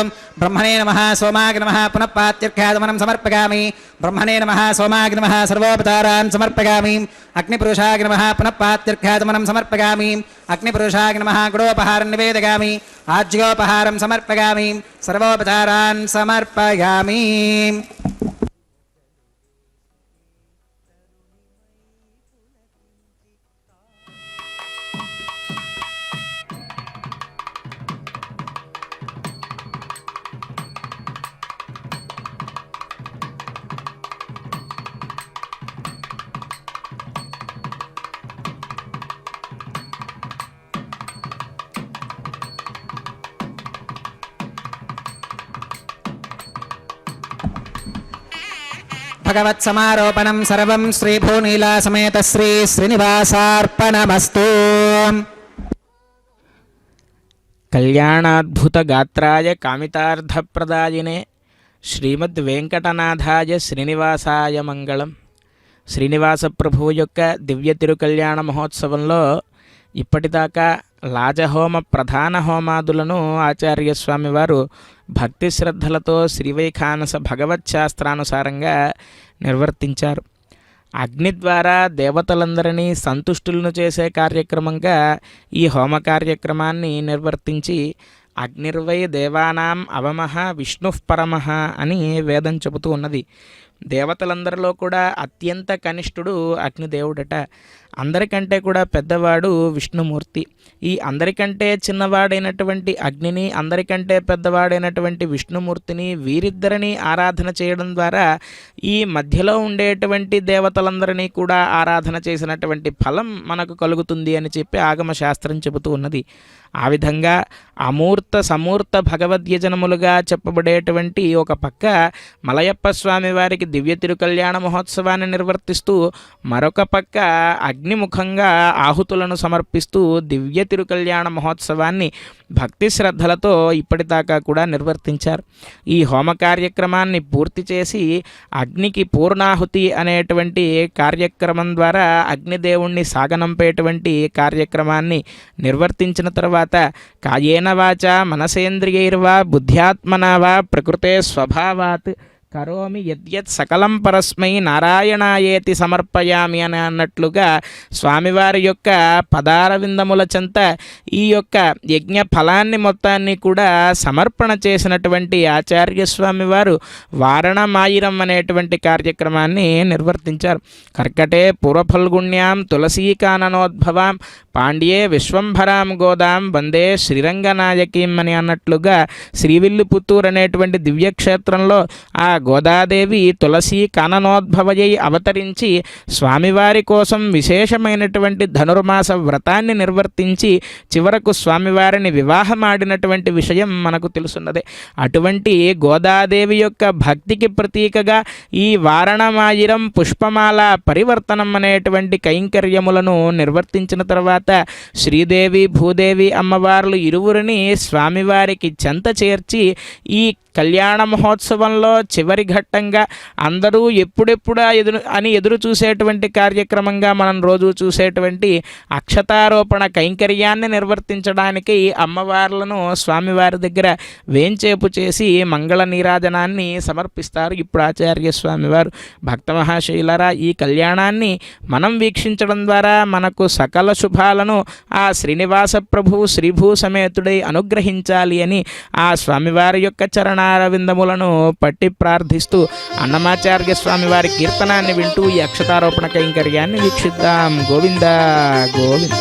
బ్రహ్మణే నమః సోమాయ నమః పునః పాత్యర్ఘ్యాదమనం సమర్పయామి బ్రహ్మణే నమః సోమాయ నమః సర్వోపచారాన్ సమర్పయామి అగ్నిపురుషాయ నమః పునః పాత్యర్ఘ్యాదమనం సమర్పయామి అగ్నిపురుషాయ నమః గుడోపహారం నివేదయామి ఆజ్యోపహారం సమర్పయామి సర్వోపచారాన్ సమర్పయామి భగవత్సమారోపణం సర్వం శ్రీభూనీలా సమేత శ్రీ శ్రీనివాసార్పణమస్తు. కళ్యాణాద్భుత గాత్రాయ కామితార్థప్రదాయినే శ్రీమద్వేంకటనాథాయ శ్రీనివాసాయ మంగళం. శ్రీనివాస ప్రభువు యొక్క దివ్య తిరుకళ్యాణ మహోత్సవంలో ఇప్పటిదాకా లాజహోమ ప్రధాన హోమాదులను ఆచార్యస్వామి వారు భక్తి శ్రద్ధలతో శ్రీవైఖానస భగవచ్శాస్త్రానుసారంగా నిర్వర్తించారు. అగ్ని ద్వారా దేవతలందరినీ సంతుష్టులను చేసే కార్యక్రమంగా ఈ హోమ కార్యక్రమాన్ని నిర్వర్తించి అగ్నిర్వై దేవానాం అవమః విష్ణుః పరమః అని వేదం చెబుతూ ఉన్నది. దేవతలందరిలో కూడా అత్యంత కనిష్ఠుడు అగ్నిదేవుడట. అందరికంటే కూడా పెద్దవాడు విష్ణుమూర్తి. ఈ అందరికంటే చిన్నవాడైనటువంటి అగ్నిని, అందరికంటే పెద్దవాడైనటువంటి విష్ణుమూర్తిని, వీరిద్దరిని ఆరాధన చేయడం ద్వారా ఈ మధ్యలో ఉండేటువంటి దేవతలందరినీ కూడా ఆరాధన చేసినటువంటి ఫలం మనకు కలుగుతుంది అని చెప్పి ఆగమ శాస్త్రం చెబుతూ ఉన్నది. ఆ విధంగా అమూర్త సమూర్త భగవద్యజనములుగా చెప్పబడేటువంటి ఒక పక్క మలయప్ప స్వామి వారికి దివ్య తిరుకళ్యాణ మహోత్సవాన్ని నిర్వర్తిస్తూ, మరొక పక్క అగ్నిముఖంగా ఆహుతులను సమర్పిస్తూ దివ్య తిరుకల్యాణ మహోత్సవాన్ని భక్తి శ్రద్ధలతో ఇప్పటిదాకా కూడా నిర్వర్తించారు. ఈ హోమ కార్యక్రమాన్ని పూర్తి చేసి అగ్నికి పూర్ణాహుతి అనేటువంటి కార్యక్రమం ద్వారా అగ్నిదేవుణ్ణి సాగనంపేటువంటి కార్యక్రమాన్ని నిర్వర్తించిన తర్వాత కాయేన వాచ మనసేంద్రియైర్వా బుద్ధ్యాత్మనా వా ప్రకృతే స్వభావాత్ కరోమి యద్యత్ సకలం పరస్మై నారాయణాయేతి సమర్పయామి అని అన్నట్లుగా స్వామివారి యొక్క పదారవిందముల చెంత ఈ యొక్క యజ్ఞ ఫలాన్ని మొత్తాన్ని కూడా సమర్పణ చేసినటువంటి ఆచార్య స్వామివారు వారణమాయిరం అనేటువంటి కార్యక్రమాన్ని నిర్వర్తించారు. కర్కటే పూర్వఫల్గుణ్యాం తులసీకాననోద్భవాం పాండ్యే విశ్వంభరాం గోదాం వందే శ్రీరంగనాయకీం అని అన్నట్లుగా శ్రీవిల్లిపుత్తూరు అనేటువంటి దివ్యక్షేత్రంలో ఆ గోదాదేవి తులసి కాననోద్భవయై అవతరించి స్వామివారి కోసం విశేషమైనటువంటి ధనుర్మాస వ్రతాన్ని నిర్వర్తించి చివరకు స్వామివారిని వివాహమాడినటువంటి విషయం మనకు తెలుసున్నదే. అటువంటి గోదాదేవి యొక్క భక్తికి ప్రతీకగా ఈ వారణమాయిరం పుష్పమాల పరివర్తనం అనేటువంటి కైంకర్యములను నిర్వర్తించిన తర్వాత శ్రీదేవి భూదేవి అమ్మవార్లు ఇరువురిని స్వామివారికి చెంత చేర్చి ఈ కళ్యాణ మహోత్సవంలో చివరి ఘట్టంగా అందరూ ఎప్పుడెప్పుడా ఎదురు చూసేటువంటి కార్యక్రమంగా మనం రోజు చూసేటువంటి అక్షతారోపణ కైంకర్యాన్ని నిర్వర్తించడానికి అమ్మవార్లను స్వామివారి దగ్గర వేంచేపు చేసి మంగళ నీరాజనాన్ని సమర్పిస్తారు. ఇప్పుడు ఆచార్య స్వామివారు భక్త మహాశైలరా ఈ కళ్యాణాన్ని మనం వీక్షించడం ద్వారా మనకు సకల శుభాలను ఆ శ్రీనివాస ప్రభువు శ్రీభూ సమేతుడై అనుగ్రహించాలి అని ఆ స్వామివారి యొక్క చరణారవిందములను పట్టి ప్రార్థిస్తూ అన్నమాచార్య స్వామి వారి కీర్తనాన్ని వింటూ ఈ అక్షతారోపణ కైంకర్యాన్ని వీక్షిద్దాం. గోవింద గోవింద.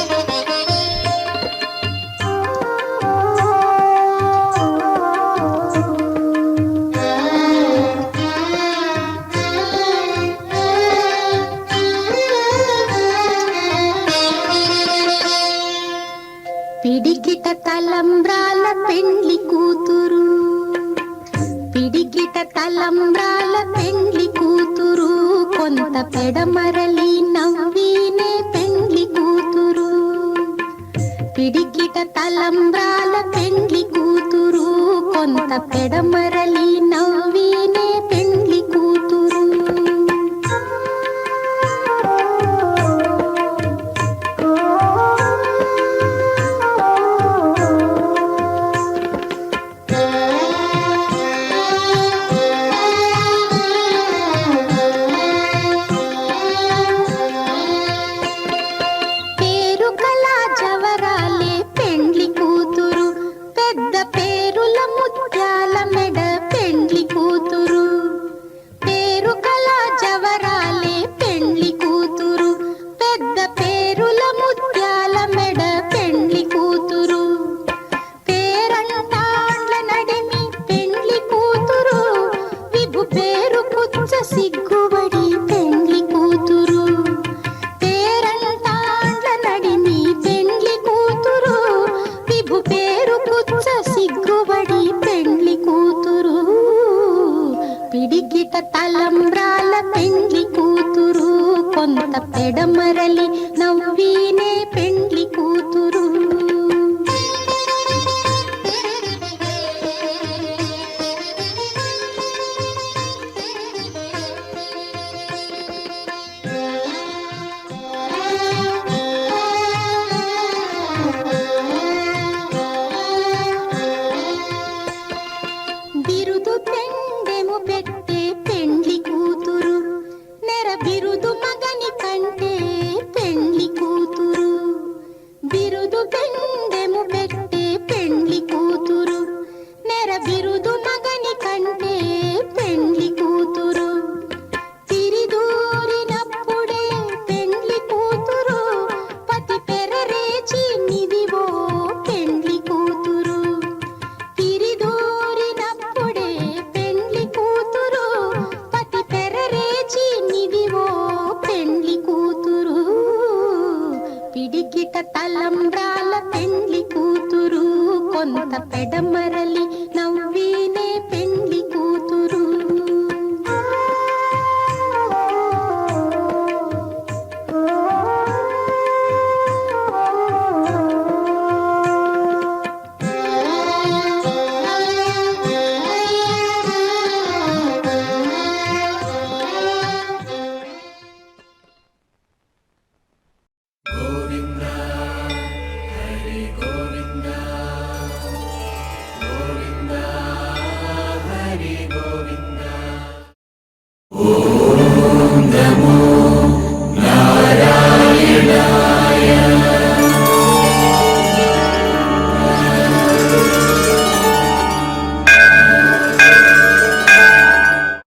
పిడికిట తలంబ్రాల పెండ్లి కూతురు, పిడికిట తలంబ్రాల పెండ్లి కూతురు, కొంత పెడమరలి నవ్వీనే పెండ్లి కూతురు. పిడికిట తలంబ్రాల పెండ్లి కూతురు, కొంత పెడమరలి నవ్వీనే పెండ్లి కూతురు. సిగ్గుబడి పెండ్లి కూతురు, పేరంటాండ్ల నడిమి పెండ్లి కూతురు, విభు పేరు పుచ్చ సిగ్గుబడి పెండ్లి కూతురు. పిడికిట తలంబ్రాల పెండ్లి కూతురు, కొంత పెడమరలి నవ్వీనే పెండ్లి కూతురు. బిరుదు పెండెము పెట్టే పెండ్లి కూతురు, నెర బిరుదు మగని కంటే పెండ్లి కూతురు. బిరుదు పెండెము పెట్టే పెండ్లి కూతురు, నెర బిరుదు మగని కంటే పెండ్లి కూతురు. తిరిదూరినప్పుడే పెండ్లి కూతురు, పతి పెరరేచి నిదివో పెండ్లి కూతురు. తిరిదూరినప్పుడే పెండ్లి కూతురు, పతి పెరరేచి నిదివో పెండ్లి కూతురు. పిడికిట తలంబ్రాల పెండ్లి కూతురు, కొంత పెడమరలి